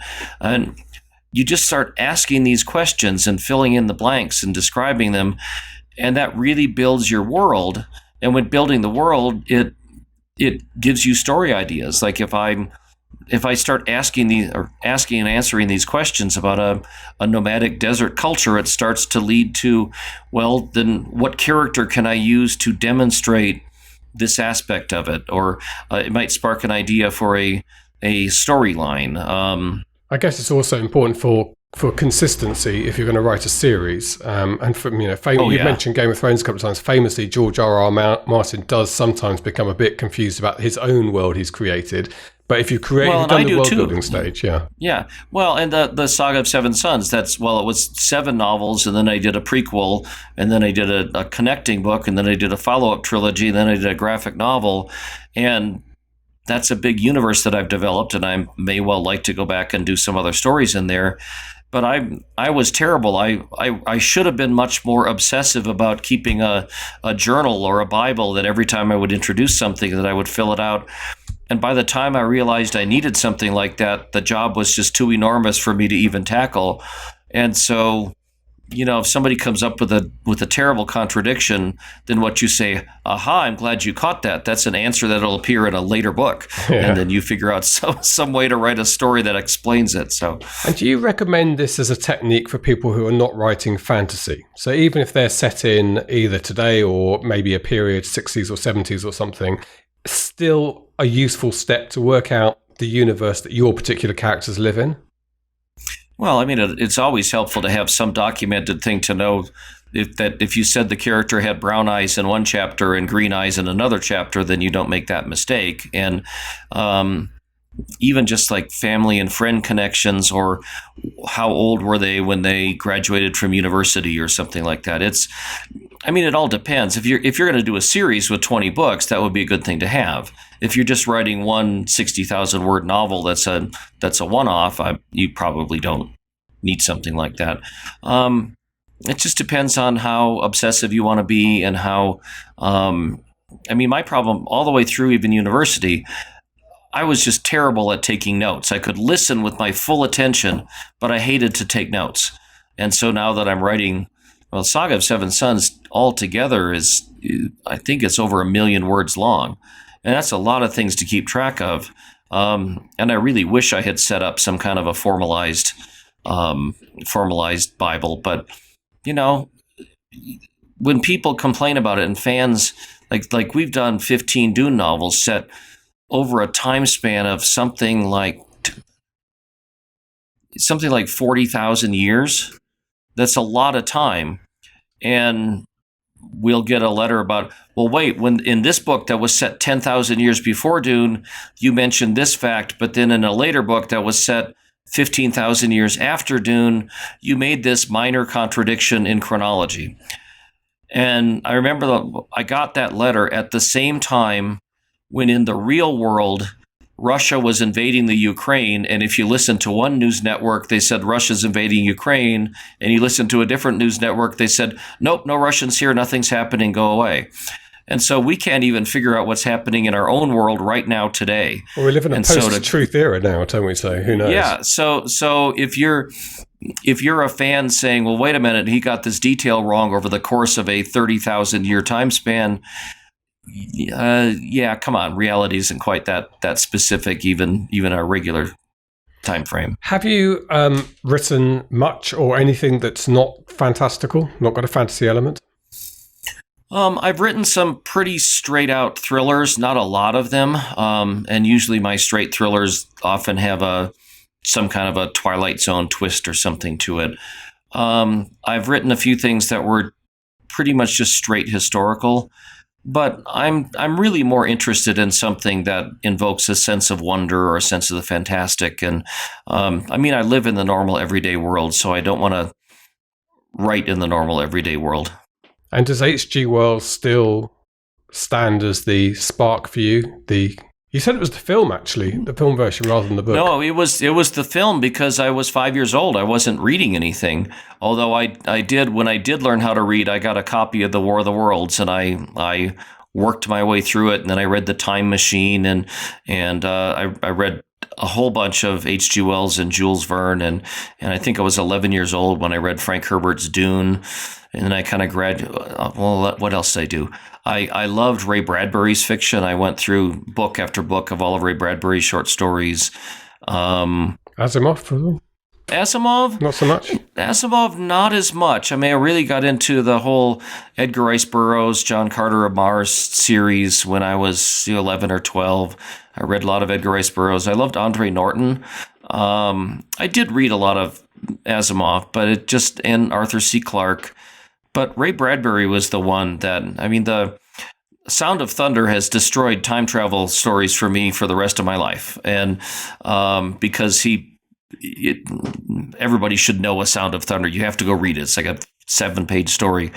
you just start asking these questions and filling in the blanks and describing them. And that really builds your world. And when building the world, it gives you story ideas. Like if I start asking and answering these questions about a nomadic desert culture, it starts to lead to, well, then what character can I use to demonstrate this aspect of it, or it might spark an idea for a storyline. I guess it's also important for consistency if you're going to write a series. And from you've mentioned Game of Thrones a couple of times. Famously, George R.R. Martin does sometimes become a bit confused about his own world he's created. But if you've done the world building stage, yeah. Well, and the Saga of Seven Sons. It was 7 novels, and then I did a prequel, and then I did a connecting book, and then I did a follow-up trilogy, and then I did a graphic novel, and that's a big universe that I've developed, and I may well like to go back and do some other stories in there. But I was terrible. I should have been much more obsessive about keeping a journal or a Bible that every time I would introduce something that I would fill it out. And by the time I realized I needed something like that, the job was just too enormous for me to even tackle. And so, if somebody comes up with a terrible contradiction, then what you say, aha, I'm glad you caught that. That's an answer that'll appear in a later book. Yeah. And then you figure out some way to write a story that explains it. So, and do you recommend this as a technique for people who are not writing fantasy? So even if they're set in either today or maybe a period, 60s or 70s or something, still a useful step to work out the universe that your particular characters live in? Well, I mean, it's always helpful to have some documented thing to know if you said the character had brown eyes in one chapter and green eyes in another chapter, then you don't make that mistake. And even just like family and friend connections, or how old were they when they graduated from university or something like that. It all depends. If you're going to do a series with 20 books, that would be a good thing to have. If you're just writing one 60,000 word novel that's a one-off, you probably don't need something like that. It just depends on how obsessive you want to be and how. My problem all the way through even university, I was just terrible at taking notes. I could listen with my full attention, but I hated to take notes. And so now that I'm writing, Saga of Seven Sons altogether I think it's over 1 million words long. And that's a lot of things to keep track of. And I really wish I had set up some kind of a formalized Bible. But, when people complain about it, and fans, like we've done 15 Dune novels set over a time span of something like 40,000 years. That's a lot of time. And we'll get a letter about, well, wait, when in this book that was set 10,000 years before Dune, you mentioned this fact, but then in a later book that was set 15,000 years after Dune, you made this minor contradiction in chronology. And I remember I got that letter at the same time when in the real world, Russia was invading the Ukraine, and if you listen to one news network, they said Russia's invading Ukraine, and you listen to a different news network, they said, nope, no Russians here, nothing's happening, go away. And so we can't even figure out what's happening in our own world right now today. Well, we live in a post-truth era now, don't we? So who knows? Yeah. So if you're a fan saying, well, wait a minute, he got this detail wrong over the course of a 30,000 year time span. Come on. Reality isn't quite that specific, even a regular time frame. Have you written much or anything that's not fantastical, not got a fantasy element? I've written some pretty straight out thrillers, not a lot of them. And usually my straight thrillers often have some kind of a Twilight Zone twist or something to it. I've written a few things that were pretty much just straight historical. But I'm really more interested in something that invokes a sense of wonder or a sense of the fantastic. And I live in the normal everyday world, so I don't want to write in the normal everyday world. And does H.G. Wells still stand as the spark for you? You said it was the film, actually, the film version rather than the book. No, it was the film because I was 5 years old. I wasn't reading anything. Although when I did learn how to read, I got a copy of The War of the Worlds, and I worked my way through it. And then I read The Time Machine, and I read a whole bunch of H.G. Wells and Jules Verne, and I think I was 11 years old when I read Frank Herbert's Dune. And then I kind of what else did I do? I loved Ray Bradbury's fiction. I went through book after book of all of Ray Bradbury's short stories. Asimov for them? Asimov? Not so much? Asimov, not as much. I mean, I really got into the whole Edgar Rice Burroughs, John Carter of Mars series when I was 11 or 12. I read a lot of Edgar Rice Burroughs. I loved Andre Norton. I did read a lot of Asimov, and Arthur C. Clarke. But Ray Bradbury was the one that, I mean, the Sound of Thunder has destroyed time travel stories for me for the rest of my life. And because everybody should know A Sound of Thunder. You have to go read it. It's like a 7-page story.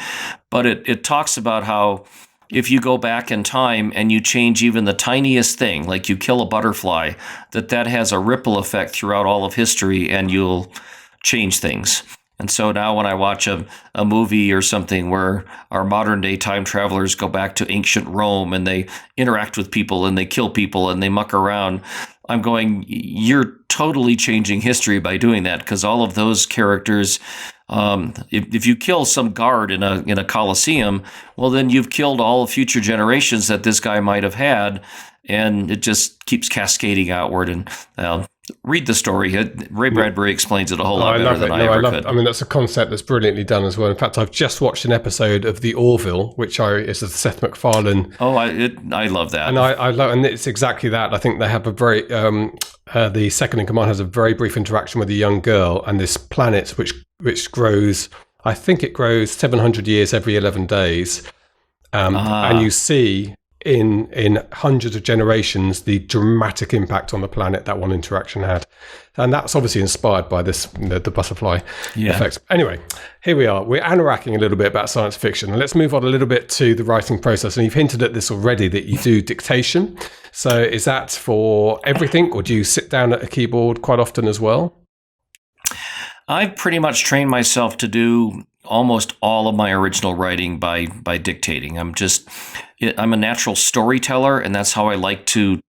But it talks about how if you go back in time and you change even the tiniest thing, like you kill a butterfly, that has a ripple effect throughout all of history and you'll change things. And so now when I watch a movie or something where our modern day time travelers go back to ancient Rome and they interact with people and they kill people and they muck around, I'm going, you're totally changing history by doing that, because all of those characters, if you kill some guard in a Colosseum, well, then you've killed all future generations that this guy might have had, and it just keeps cascading outward. And read the story. Ray Bradbury explains it a whole lot better than I ever could. I mean, that's a concept that's brilliantly done as well. In fact, I've just watched an episode of The Orville, which is a Seth MacFarlane. Oh, I love that. And I love, and it's exactly that. I think they have a very the second in command has a very brief interaction with a young girl, and this planet which grows. I think it grows 700 years every 11 days, and you see in hundreds of generations the dramatic impact on the planet that one interaction had, and that's obviously inspired by this the butterfly effect. Anyway, here we are. We're anoracking a little bit about science fiction, and let's move on a little bit to the writing process. And you've hinted at this already, that you do dictation. So is that for everything, or do you sit down at a keyboard quite often as well? I've pretty much trained myself to do almost all of my original writing by dictating. I'm a natural storyteller, and that's how I like to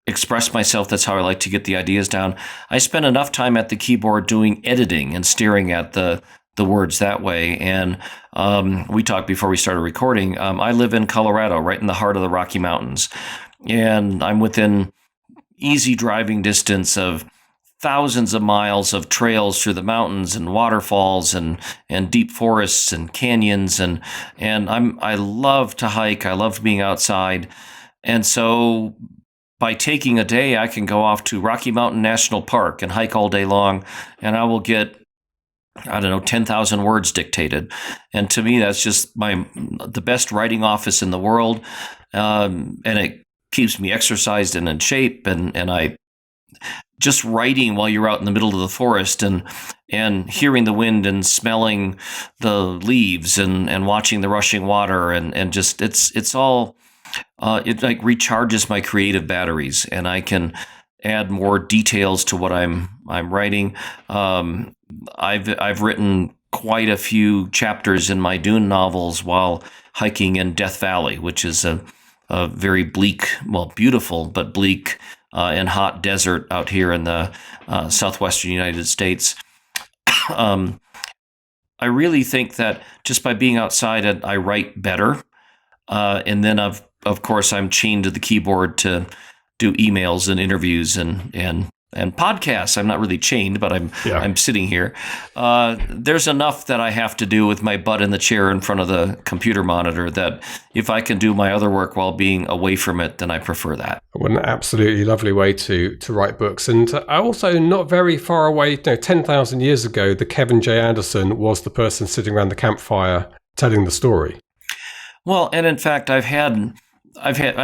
express myself. That's how I like to get the ideas down. I spend enough time at the keyboard doing editing and staring at the words that way. And we talked before we started recording. I live in Colorado, right in the heart of the Rocky Mountains, and I'm within easy driving distance of thousands of miles of trails through the mountains and waterfalls and deep forests and canyons, and I love to hike. I love being outside, and so by taking a day, I can go off to Rocky Mountain National Park and hike all day long, and I will get 10,000 words dictated. And to me, that's just the best writing office in the world, and it keeps me exercised and in shape, and I. Just writing while you're out in the middle of the forest and hearing the wind and smelling the leaves and watching the rushing water and just it's all it like recharges my creative batteries, and I can add more details to what I'm writing. I've written quite a few chapters in my Dune novels while hiking in Death Valley, which is a very bleak, beautiful but bleak and hot desert out here in the southwestern United States. I really think that just by being outside, I write better. And then, of course, I'm chained to the keyboard to do emails and interviews and podcasts. I'm not really chained, but I'm sitting here. There's enough that I have to do with my butt in the chair in front of the computer monitor that if I can do my other work while being away from it, then I prefer that. What an absolutely lovely way to write books. And also not very far away, 10,000 years ago, the Kevin J. Anderson was the person sitting around the campfire telling the story. Well, and in fact, I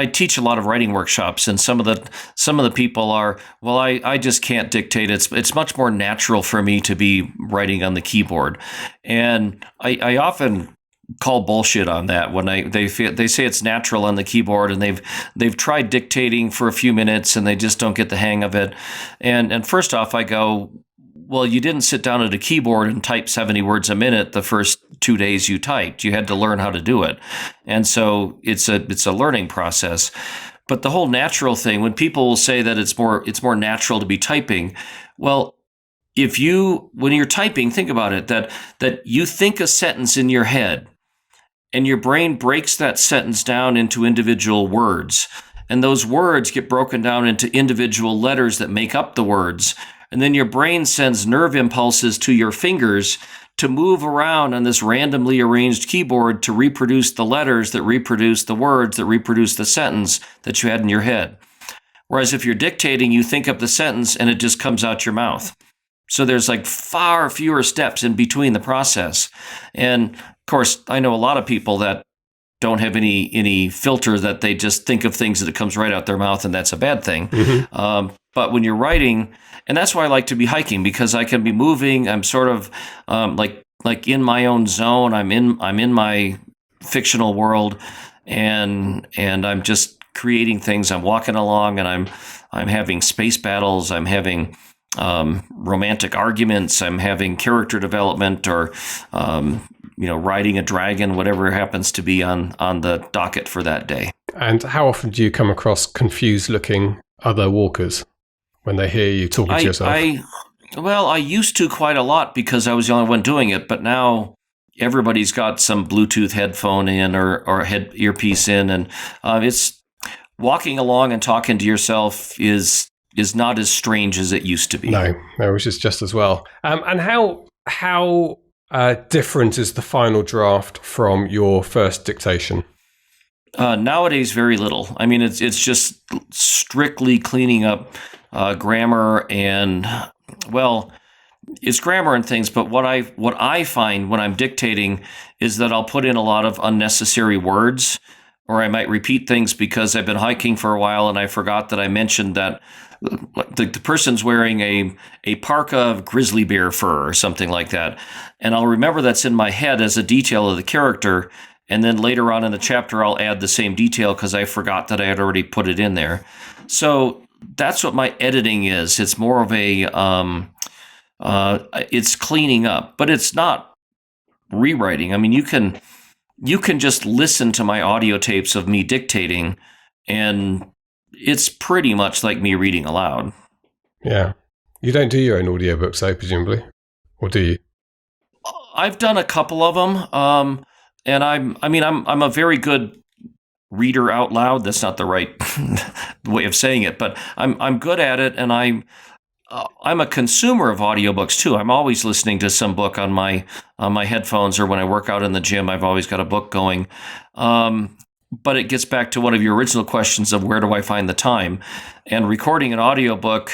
teach a lot of writing workshops, and some of the people are, I just can't dictate. It's much more natural for me to be writing on the keyboard, and I often call bullshit on that when they say it's natural on the keyboard, and they've tried dictating for a few minutes and they just don't get the hang of it. And first off, I go, well, you didn't sit down at a keyboard and type 70 words a minute the first 2 days you typed. You had to learn how to do it. And so it's a learning process. But the whole natural thing, when people will say that it's more natural to be typing, well, when you're typing, think about it, that you think a sentence in your head and your brain breaks that sentence down into individual words. And those words get broken down into individual letters that make up the words. And then your brain sends nerve impulses to your fingers to move around on this randomly arranged keyboard to reproduce the letters that reproduce the words that reproduce the sentence that you had in your head. Whereas if you're dictating, you think up the sentence and it just comes out your mouth. So there's like far fewer steps in between the process. And of course, I know a lot of people that don't have any filter, that they just think of things that it comes right out their mouth, and that's a bad thing. But when you're writing, and that's why I like to be hiking, because I can be moving. I'm sort of like in my own zone. I'm in my fictional world, and I'm just creating things. I'm walking along, and I'm having space battles. I'm having romantic arguments. I'm having character development, or riding a dragon, whatever happens to be on the docket for that day. And how often do you come across confused-looking other walkers when they hear you talking to yourself? I used to quite a lot because I was the only one doing it, but now everybody's got some Bluetooth headphone in or head earpiece in, and it's walking along and talking to yourself is not as strange as it used to be. No, which is just as well. And how different is the final draft from your first dictation? Nowadays, very little. I mean, it's just strictly cleaning up grammar and, it's grammar and things. But what I find when I'm dictating is that I'll put in a lot of unnecessary words, or I might repeat things because I've been hiking for a while and I forgot that I mentioned that the person's wearing a parka of grizzly bear fur or something like that. And I'll remember that's in my head as a detail of the character. And then later on in the chapter, I'll add the same detail because I forgot that I had already put it in there. So that's what my editing is. It's more of it's cleaning up, but it's not rewriting. I mean, you can just listen to my audio tapes of me dictating, and it's pretty much like me reading aloud. Yeah. You don't do your own audiobooks, though, presumably? Or do you? I've done a couple of them. And I'm a very good reader out loud. That's not the right way of saying it, but I'm good at it. And I'm a consumer of audiobooks too. I'm always listening to some book on my headphones, or when I work out in the gym, I've always got a book going. But it gets back to one of your original questions of where do I find the time? And recording an audiobook,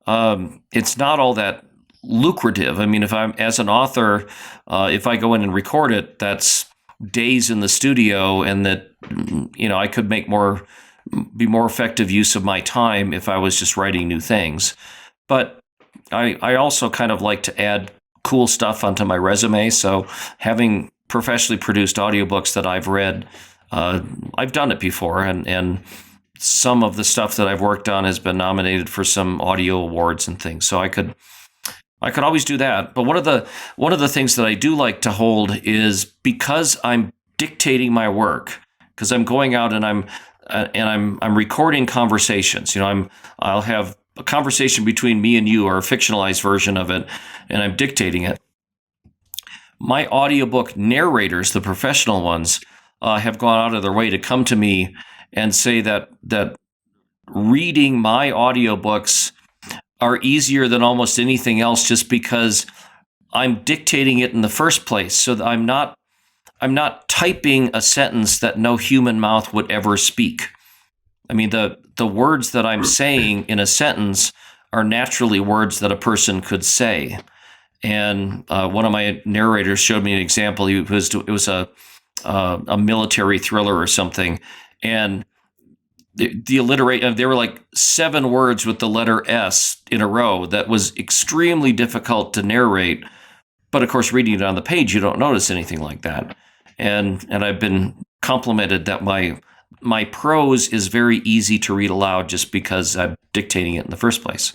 it's not all that lucrative. I mean, if I'm as an author, if I go in and record it, that's days in the studio, and that, I could be more effective use of my time if I was just writing new things. But I also kind of like to add cool stuff onto my resume. So having professionally produced audiobooks that I've read, I've done it before, and some of the stuff that I've worked on has been nominated for some audio awards and things. So I could always do that. But one of the things that I do like to hold is, because I'm dictating my work, because I'm going out and I'm recording conversations. I'll have a conversation between me and you, or a fictionalized version of it, and I'm dictating it. My audiobook narrators, the professional ones, have gone out of their way to come to me and say that reading my audiobooks are easier than almost anything else, just because I'm dictating it in the first place. So that I'm not typing a sentence that no human mouth would ever speak. I mean, the words that I'm saying in a sentence are naturally words that a person could say. And one of my narrators showed me an example. It was a military thriller or something, and the alliteration, there were like 7 words with the letter S in a row that was extremely difficult to narrate. But of course, reading it on the page, you don't notice anything like that. And I've been complimented that my prose is very easy to read aloud, just because I'm dictating it in the first place.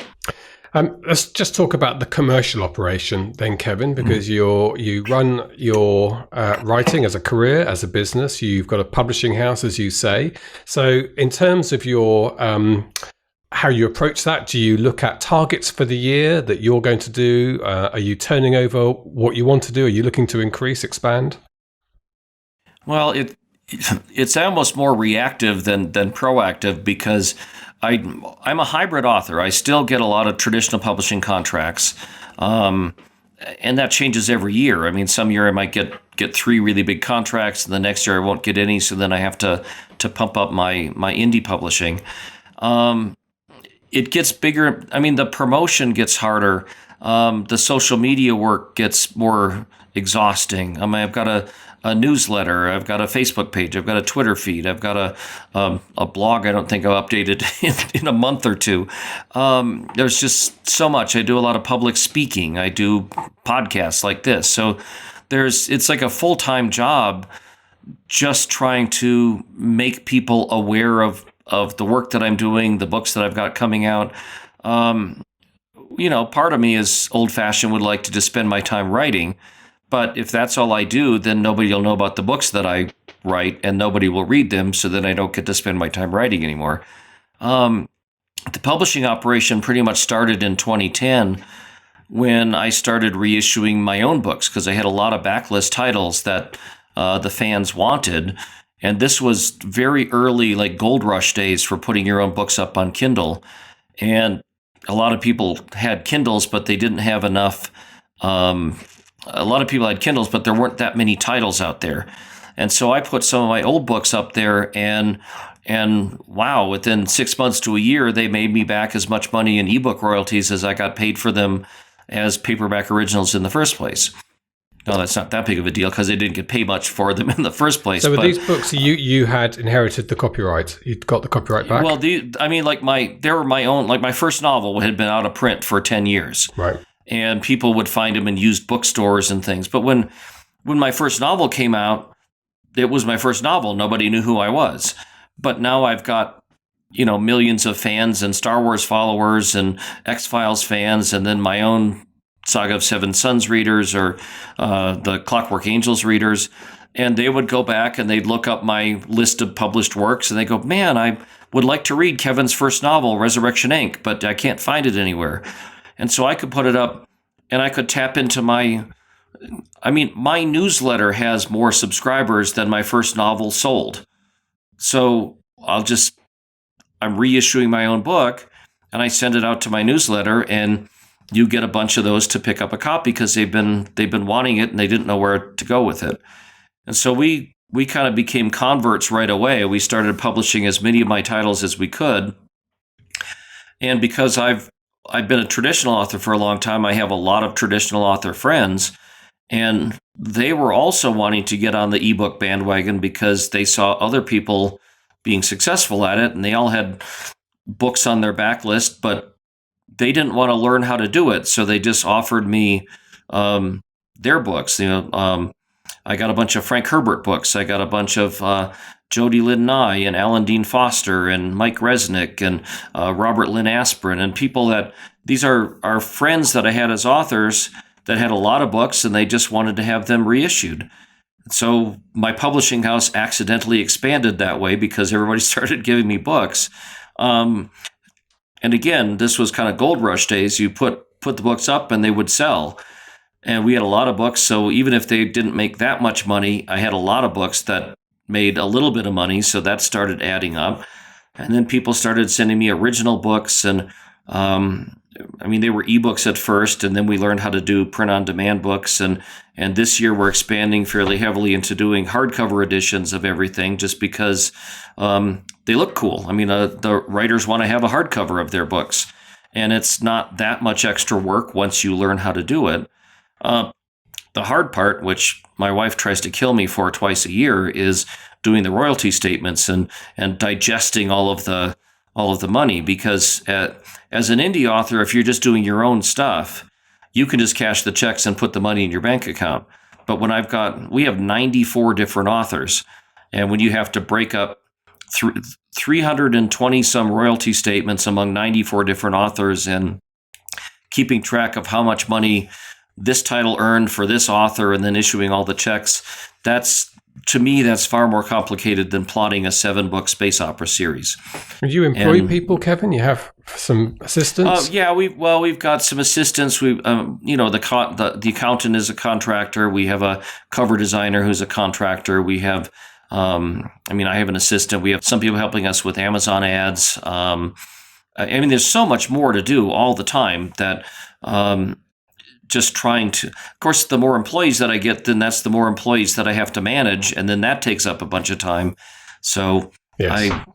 Let's just talk about the commercial operation then, Kevin, because you run your writing as a career, as a business. You've got a publishing house, as you say. So in terms of your how you approach that, do you look at targets for the year that you're going to do? Are you turning over what you want to do? Are you looking to increase, expand? Well, it's almost more reactive than proactive, because I'm a hybrid author. I still get a lot of traditional publishing contracts, and that changes every year. I mean, some year I might get 3 really big contracts, and the next year I won't get any. So then I have to pump up my indie publishing. It gets bigger. I mean, the promotion gets harder. The social media work gets more exhausting. I mean, I've got a newsletter. I've got a Facebook page. I've got a Twitter feed. I've got a blog. I don't think I've updated in a month or two. There's just so much. I do a lot of public speaking. I do podcasts like this. So it's like a full-time job just trying to make people aware of the work that I'm doing, the books that I've got coming out. Part of me is old-fashioned, would like to just spend my time writing. But if that's all I do, then nobody will know about the books that I write, and nobody will read them, so then I don't get to spend my time writing anymore. The publishing operation pretty much started in 2010 when I started reissuing my own books, because I had a lot of backlist titles that the fans wanted. And this was very early, like Gold Rush days for putting your own books up on Kindle. And a lot of people had Kindles, but they didn't have enough. A lot of people had Kindles, but there weren't that many titles out there. And so I put some of my old books up there, and wow, within 6 months to a year, they made me back as much money in ebook royalties as I got paid for them as paperback originals in the first place. No, that's not that big of a deal because they didn't get paid much for them in the first place. So with these books, you had inherited the copyright. You'd got the copyright back? Well, they were my own. Like my first novel had been out of print for 10 years. Right. And people would find them in used bookstores and things. But when my first novel came out, it was my first novel. Nobody knew who I was. But now I've got, millions of fans and Star Wars followers and X-Files fans, and then my own Saga of Seven Sons readers or the Clockwork Angels readers. And they would go back and they'd look up my list of published works and they go, man, I would like to read Kevin's first novel, Resurrection Inc., but I can't find it anywhere. And so I could put it up and I could tap into my newsletter has more subscribers than my first novel sold. So I'm reissuing my own book and I send it out to my newsletter, and you get a bunch of those to pick up a copy because they've been wanting it and they didn't know where to go with it. And so we kind of became converts right away. We started publishing as many of my titles as we could. And because I've been a traditional author for a long time, I have a lot of traditional author friends, and they were also wanting to get on the ebook bandwagon because they saw other people being successful at it, and they all had books on their backlist, but they didn't want to learn how to do it. So they just offered me their books. I got a bunch of Frank Herbert books. I got a bunch of Jody Lynn Nye and Alan Dean Foster and Mike Resnick and Robert Lynn Aspirin, and people that these are friends that I had as authors that had a lot of books, and they just wanted to have them reissued. So my publishing house accidentally expanded that way because everybody started giving me books. And again, this was kind of Gold Rush days. You put the books up and they would sell. And we had a lot of books, so even if they didn't make that much money, I had a lot of books that made a little bit of money, so that started adding up. And then people started sending me original books, and they were ebooks at first, and then we learned how to do print-on-demand books, and this year we're expanding fairly heavily into doing hardcover editions of everything just because they look cool. The writers want to have a hardcover of their books, and it's not that much extra work once you learn how to do it. The hard part, which my wife tries to kill me for twice a year, is doing the royalty statements and digesting all of the money. Because as an indie author, if you're just doing your own stuff, you can just cash the checks and put the money in your bank account. But when we have 94 different authors, and when you have to break up 320 some royalty statements among 94 different authors and keeping track of how much money this title earned for this author and then issuing all the checks, to me, that's far more complicated than plotting a 7-book space opera series. Do you employ people, Kevin? You have some assistants? We've got some assistants. The accountant is a contractor. We have a cover designer who's a contractor. We have I mean, I have an assistant. We have some people helping us with Amazon ads. I mean, there's so much more to do all the time that just trying to, of course, the more employees that I get, then that's the more employees that I have to manage. And then that takes up a bunch of time. So Yes.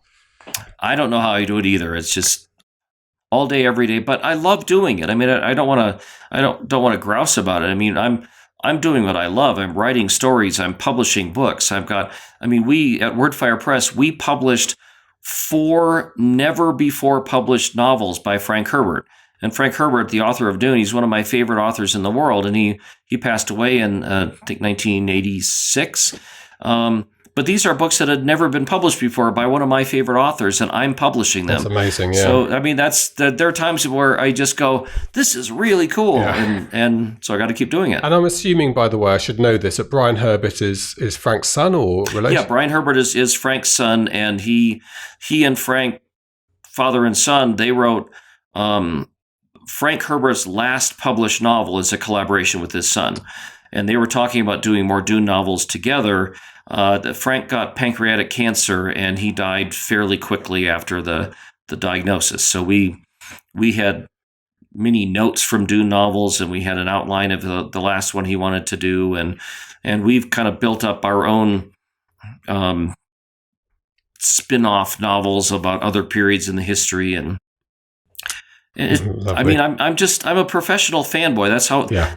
I don't know how I do it either. It's just all day, every day, but I love doing it. I mean, I don't want to grouse about it. I mean, I'm doing what I love. I'm writing stories. I'm publishing books. We at Wordfire Press, we published 4 never before published novels by Frank Herbert. And Frank Herbert, the author of Dune, he's one of my favorite authors in the world. And he passed away in, I think, 1986. But these are books that had never been published before by one of my favorite authors, and I'm publishing them. That's amazing, yeah. So, I mean, there are times where I just go, this is really cool. Yeah. And so I got to keep doing it. And I'm assuming, by the way, I should know this, that Brian Herbert is Frank's son or relation? Yeah, Brian Herbert is Frank's son, and he and Frank, father and son, they wrote Frank Herbert's last published novel is a collaboration with his son. And they were talking about doing more Dune novels together. Frank got pancreatic cancer, and he died fairly quickly after the diagnosis. So we had many notes from Dune novels, and we had an outline of the last one he wanted to do, and we've kind of built up our own spin-off novels about other periods in the history. And I mean, I'm a professional fanboy.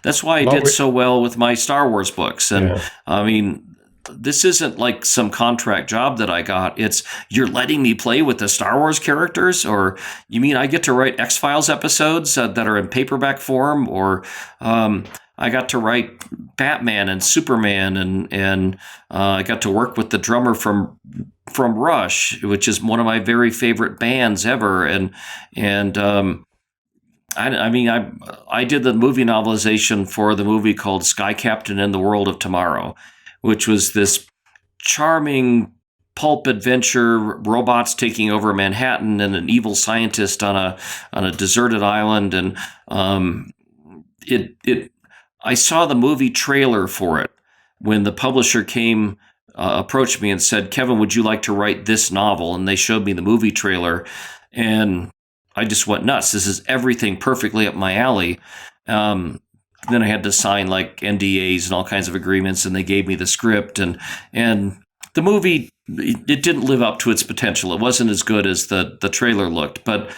That's why I did so well with my Star Wars books. And I mean, this isn't like some contract job that I got. It's you're letting me play with the Star Wars characters, or you mean I get to write X-Files episodes that are in paperback form, or I got to write Batman and Superman, and I got to work with the drummer from Rush, which is one of my very favorite bands ever, and I did the movie novelization for the movie called Sky Captain and the World of Tomorrow, which was this charming pulp adventure, robots taking over Manhattan and an evil scientist on a deserted island. And I saw the movie trailer for it when the publisher approached me and said, "Kevin, would you like to write this novel?" And they showed me the movie trailer, and I just went nuts. This is everything perfectly up my alley. Then I had to sign like NDAs and all kinds of agreements, and they gave me the script. And the movie, it didn't live up to its potential. It wasn't as good as the trailer looked. But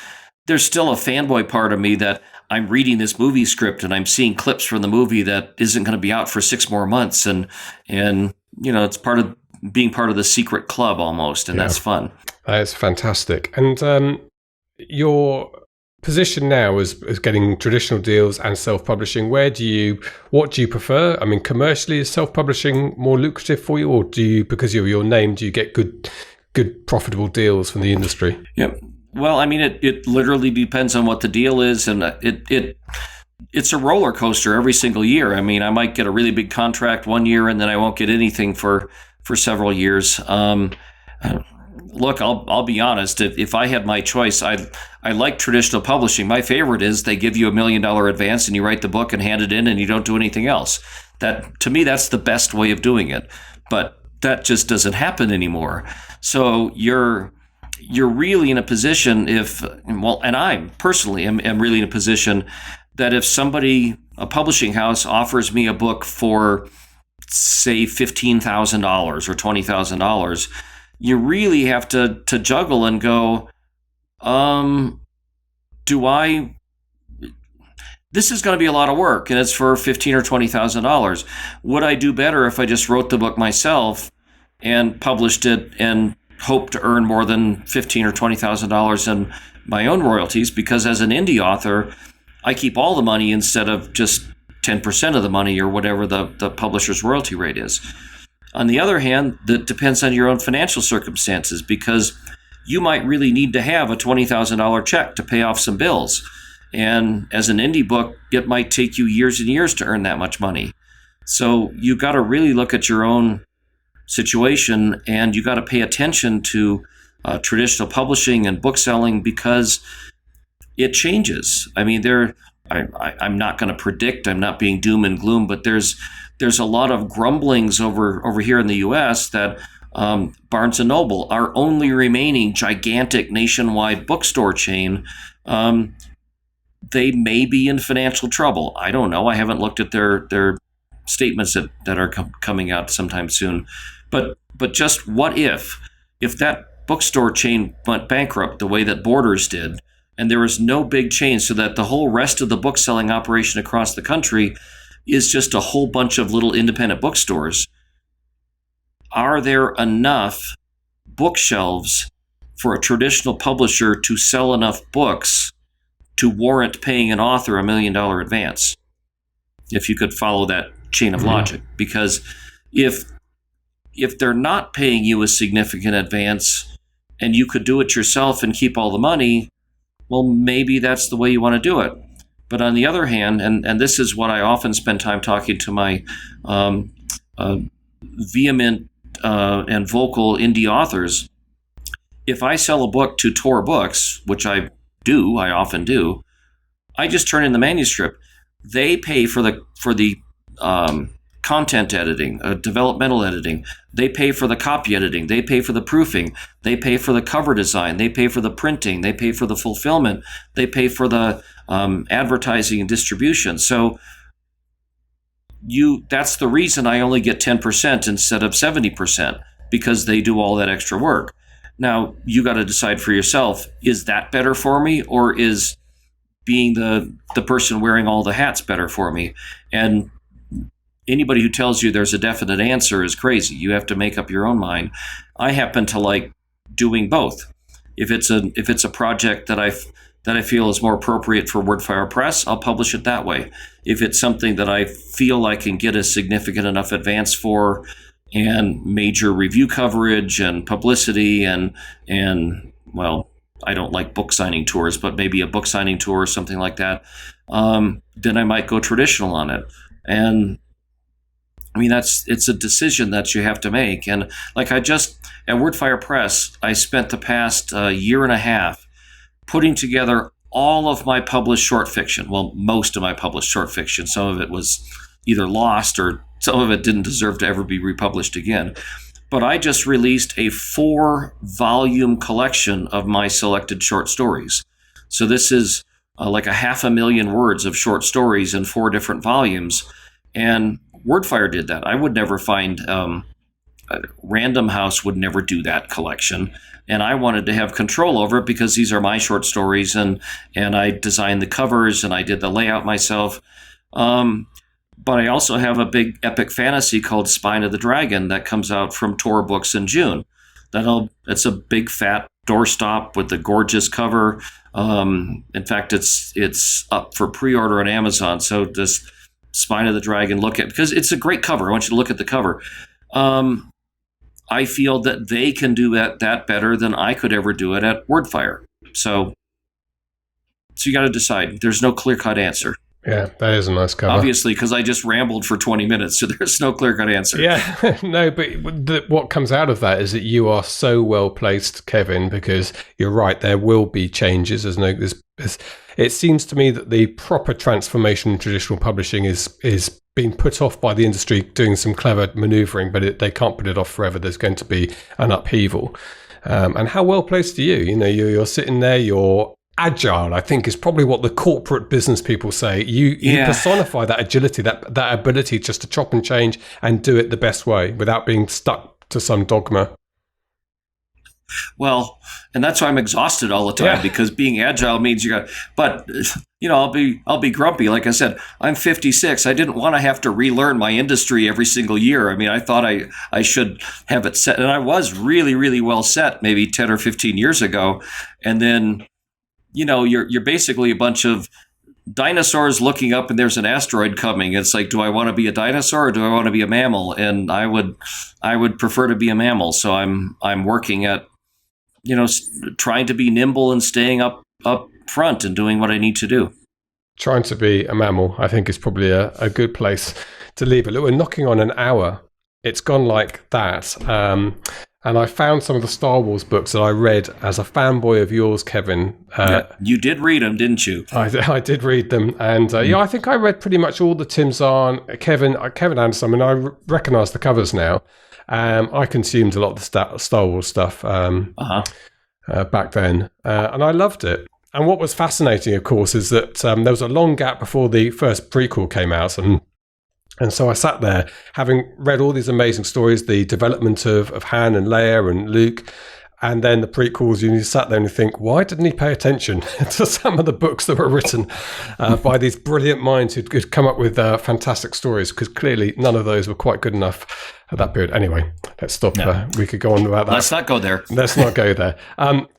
there's still a fanboy part of me that I'm reading this movie script and I'm seeing clips from the movie that isn't going to be out for 6 more months. And it's part of being part of the secret club almost, and that's fun. That's fantastic. And your position now is getting traditional deals and self-publishing. What do you prefer? I mean, commercially, is self-publishing more lucrative for you, or do you, because of your name, do you get good profitable deals from the industry? Yeah. Well, I mean, it literally depends on what the deal is, and it's a roller coaster every single year. I mean, I might get a really big contract one year, and then I won't get anything for several years. Look, I'll be honest. If I had my choice, I like traditional publishing. My favorite is they give you $1 million advance and you write the book and hand it in and you don't do anything else. That, to me, that's the best way of doing it. But that just doesn't happen anymore. So you're really in a position and I personally am really in a position that if a publishing house offers me a book for, say, $15,000 or $20,000, you really have to juggle and go, this is going to be a lot of work, and it's for $15,000 or $20,000. Would I do better if I just wrote the book myself and published it and hoped to earn more than $15,000 or $20,000 in my own royalties? Because as an indie author, I keep all the money instead of just 10% of the money or whatever the publisher's royalty rate is. On the other hand, that depends on your own financial circumstances, because you might really need to have a $20,000 check to pay off some bills. And as an indie book, it might take you years and years to earn that much money. So you got to really look at your own situation, and you got to pay attention to traditional publishing and bookselling, because it changes. I mean, I'm not going to predict, I'm not being doom and gloom, but there's a lot of grumblings over here in the U.S. that, Barnes & Noble, our only remaining gigantic nationwide bookstore chain, they may be in financial trouble. I don't know. I haven't looked at their statements that are coming out sometime soon. But just what if that bookstore chain went bankrupt the way that Borders did, and there was no big change, so that the whole rest of the book selling operation across the country is just a whole bunch of little independent bookstores? Are there enough bookshelves for a traditional publisher to sell enough books to warrant paying an author $1 million advance? If you could follow that chain of logic. Because if they're not paying you a significant advance and you could do it yourself and keep all the money, well, maybe that's the way you want to do it. But on the other hand, and this is what I often spend time talking to my vehement and vocal indie authors, if I sell a book to Tor Books, which I often do, I just turn in the manuscript. They pay for the content editing, developmental editing. They pay for the copy editing. They pay for the proofing. They pay for the cover design. They pay for the printing. They pay for the fulfillment. They pay for the advertising and distribution. So that's the reason I only get 10% instead of 70%, because they do all that extra work. Now, you got to decide for yourself, is that better for me, or is being the person wearing all the hats better for me? And anybody who tells you there's a definite answer is crazy. You have to make up your own mind. I happen to like doing both. If it's a project that I feel is more appropriate for Wordfire Press, I'll publish it that way. If it's something that I feel I can get a significant enough advance for, and major review coverage and publicity and well, I don't like book signing tours, but maybe a book signing tour or something like that, then I might go traditional on it. And I mean, it's a decision that you have to make. And like at Wordfire Press, I spent the past year and a half putting together all of my published short fiction. Well, most of my published short fiction. Some of it was either lost or some of it didn't deserve to ever be republished again. But I just released a 4-volume collection of my selected short stories. So this is like 500,000 words of short stories in 4 different volumes. And Wordfire did that. I would never find, Random House would never do that collection. And I wanted to have control over it because these are my short stories, and I designed the covers and I did the layout myself. But I also have a big epic fantasy called Spine of the Dragon that comes out from Tor Books in June. It's a big fat doorstop with a gorgeous cover. In fact, it's up for pre-order on Amazon. So this Spine of the Dragon, because it's a great cover. I want you to look at the cover. I feel that they can do that better than I could ever do it at Wordfire. So you got to decide. There's no clear-cut answer. Yeah, that is a nice cover. Obviously, because I just rambled for 20 minutes, so there's no clear-cut answer. Yeah, no, but what comes out of that is that you are so well placed, Kevin, because you're right, there will be changes. It seems to me that the proper transformation in traditional publishing is being put off by the industry doing some clever manoeuvring, but they can't put it off forever. There's going to be an upheaval. And how well placed are you? You know, you're sitting there, you're agile, I think, is probably what the corporate business people say. You personify that agility, that ability just to chop and change and do it the best way without being stuck to some dogma. Well, and that's why I'm exhausted all the time, because being agile means but you know, I'll be grumpy. Like I said, I'm 56. I didn't want to have to relearn my industry every single year. I mean, I thought I should have it set, and I was really, really well set maybe 10 or 15 years ago. And then, you know, you're basically a bunch of dinosaurs looking up and there's an asteroid coming. It's like, do I want to be a dinosaur or do I want to be a mammal? And I would prefer to be a mammal. So I'm working at, you know, trying to be nimble and staying up front and doing what I need to do. Trying to be a mammal, I think, is probably a good place to leave it. Look, we're knocking on an hour. It's gone like that. And I found some of the Star Wars books that I read as a fanboy of yours, Kevin. You did read them, didn't you? I did read them. And I think I read pretty much all the Tim Zahn, Kevin Anderson. I mean, I recognise the covers now. I consumed a lot of the Star Wars stuff back then, and I loved it. And what was fascinating, of course, is that there was a long gap before the first prequel came out, and so I sat there, having read all these amazing stories, the development of Han and Leia and Luke, and then the prequels, you sat there and you think, why didn't he pay attention to some of the books that were written by these brilliant minds who'd come up with fantastic stories? Because clearly none of those were quite good enough at that period. Anyway, let's stop. No. We could go on about that. Let's not go there. Let's not go there.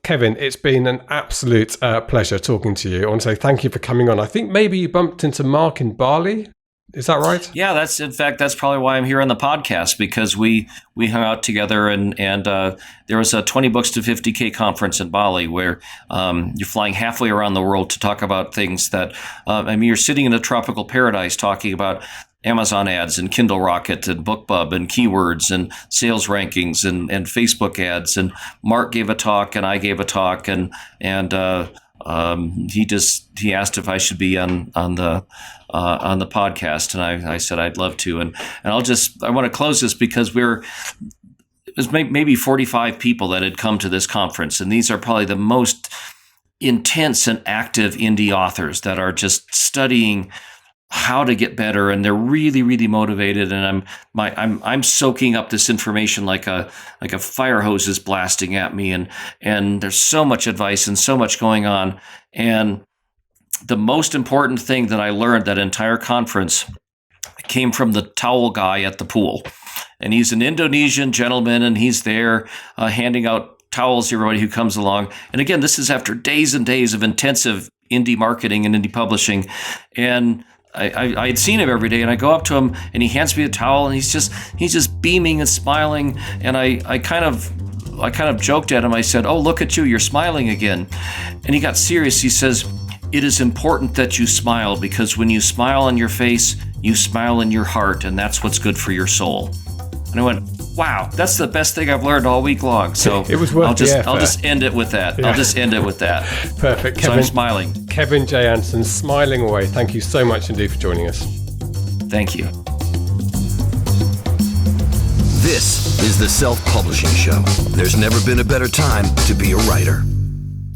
Kevin, it's been an absolute pleasure talking to you. I want to say thank you for coming on. I think maybe you bumped into Mark in Bali. Is that right? Yeah, that's probably why I'm here on the podcast, because we hung out together and there was a 20 books to 50K conference in Bali where you're flying halfway around the world to talk about things that, you're sitting in a tropical paradise talking about Amazon ads and Kindle Rocket and BookBub and keywords and sales rankings and Facebook ads. And Mark gave a talk and I gave a talk and he asked if I should be on the podcast, and I said I'd love to, and I want to close this because it was maybe 45 people that had come to this conference, and these are probably the most intense and active indie authors that are just studying how to get better, and they're really, really motivated. And I'm soaking up this information like a fire hose is blasting at me, and there's so much advice and so much going on. And the most important thing that I learned that entire conference came from the towel guy at the pool, and he's an Indonesian gentleman, and he's there handing out towels to everybody who comes along. And again, this is after days and days of intensive indie marketing and indie publishing, and I had seen him every day, and I go up to him and he hands me a towel and he's just beaming and smiling. And I kind of joked at him. I said, "Oh, look at you, you're smiling again." And he got serious. He says, "It is important that you smile, because when you smile on your face, you smile in your heart, and that's what's good for your soul." And I went, wow, that's the best thing I've learned all week long. So it was worth I'll just end it with that. Yeah. I'll just end it with that. Perfect. Kevin, so I'm smiling. Kevin J. Anderson, smiling away. Thank you so much indeed for joining us. Thank you. This is the Self-Publishing Show. There's never been a better time to be a writer.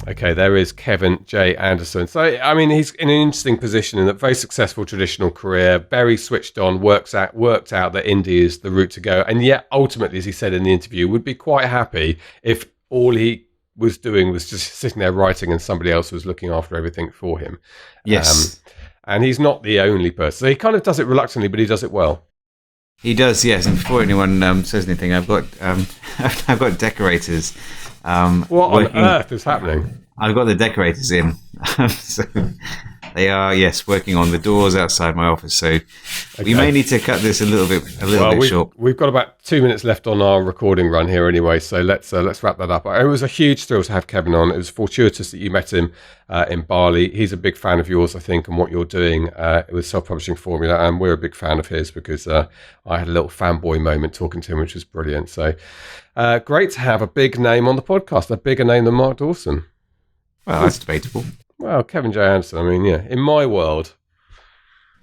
Okay, there is Kevin J. Anderson. So, he's in an interesting position in that very successful traditional career, very switched on, worked out that indie is the route to go. And yet, ultimately, as he said in the interview, would be quite happy if all he was doing was just sitting there writing and somebody else was looking after everything for him. Yes. And he's not the only person. So he kind of does it reluctantly, but he does it well. He does, yes. And before anyone says anything, I've got decorators. What on earth is happening? I've got the decorators in. So they are, yes, working on the doors outside my office. So we may need to cut this a little bit short. We've got about 2 minutes left on our recording run here anyway. So let's wrap that up. It was a huge thrill to have Kevin on. It was fortuitous that you met him in Bali. He's a big fan of yours, I think, and what you're doing with Self-Publishing Formula. And we're a big fan of his because I had a little fanboy moment talking to him, which was brilliant. So great to have a big name on the podcast, a bigger name than Mark Dawson. Well, that's debatable. Well, Kevin J. Anderson, in my world.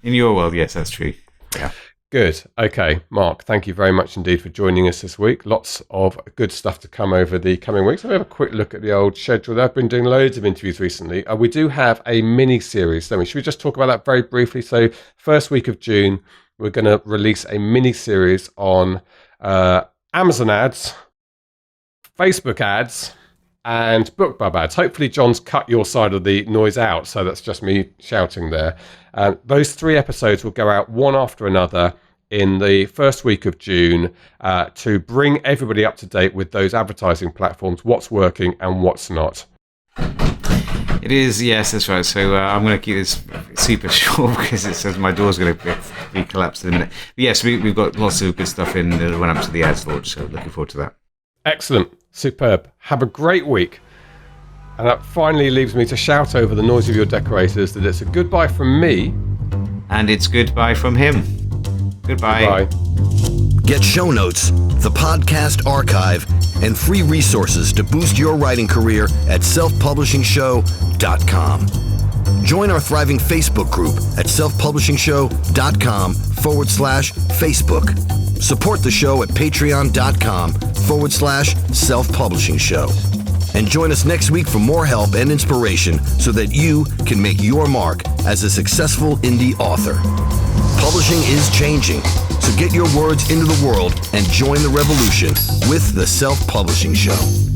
In your world, yes, that's true. Yeah. Good. Okay, Mark, thank you very much indeed for joining us this week. Lots of good stuff to come over the coming weeks. Let me have a quick look at the old schedule. I've been doing loads of interviews recently. We do have a mini-series. Should we just talk about that very briefly? So, first week of June, we're going to release a mini-series on Amazon ads, Facebook ads, and BookBub ads. Hopefully John's cut your side of the noise out, so that's just me shouting there. Those 3 episodes will go out one after another in the first week of June to bring everybody up to date with those advertising platforms, what's working and what's not. It is, yes, that's right. So I'm going to keep this super short because it says my door's going to be collapsed in a minute. But yes, we've got lots of good stuff in the run up to the ads launch, so looking forward to that. Excellent. Superb. Have a great week. And that finally leaves me to shout over the noise of your decorators that it's a goodbye from me. And it's goodbye from him. Goodbye. Goodbye. Get show notes, the podcast archive, and free resources to boost your writing career at selfpublishingshow.com. Join our thriving Facebook group at selfpublishingshow.com/Facebook. Support the show at patreon.com/self-publishing show. And join us next week for more help and inspiration so that you can make your mark as a successful indie author. Publishing is changing, so get your words into the world and join the revolution with the Self-Publishing Show.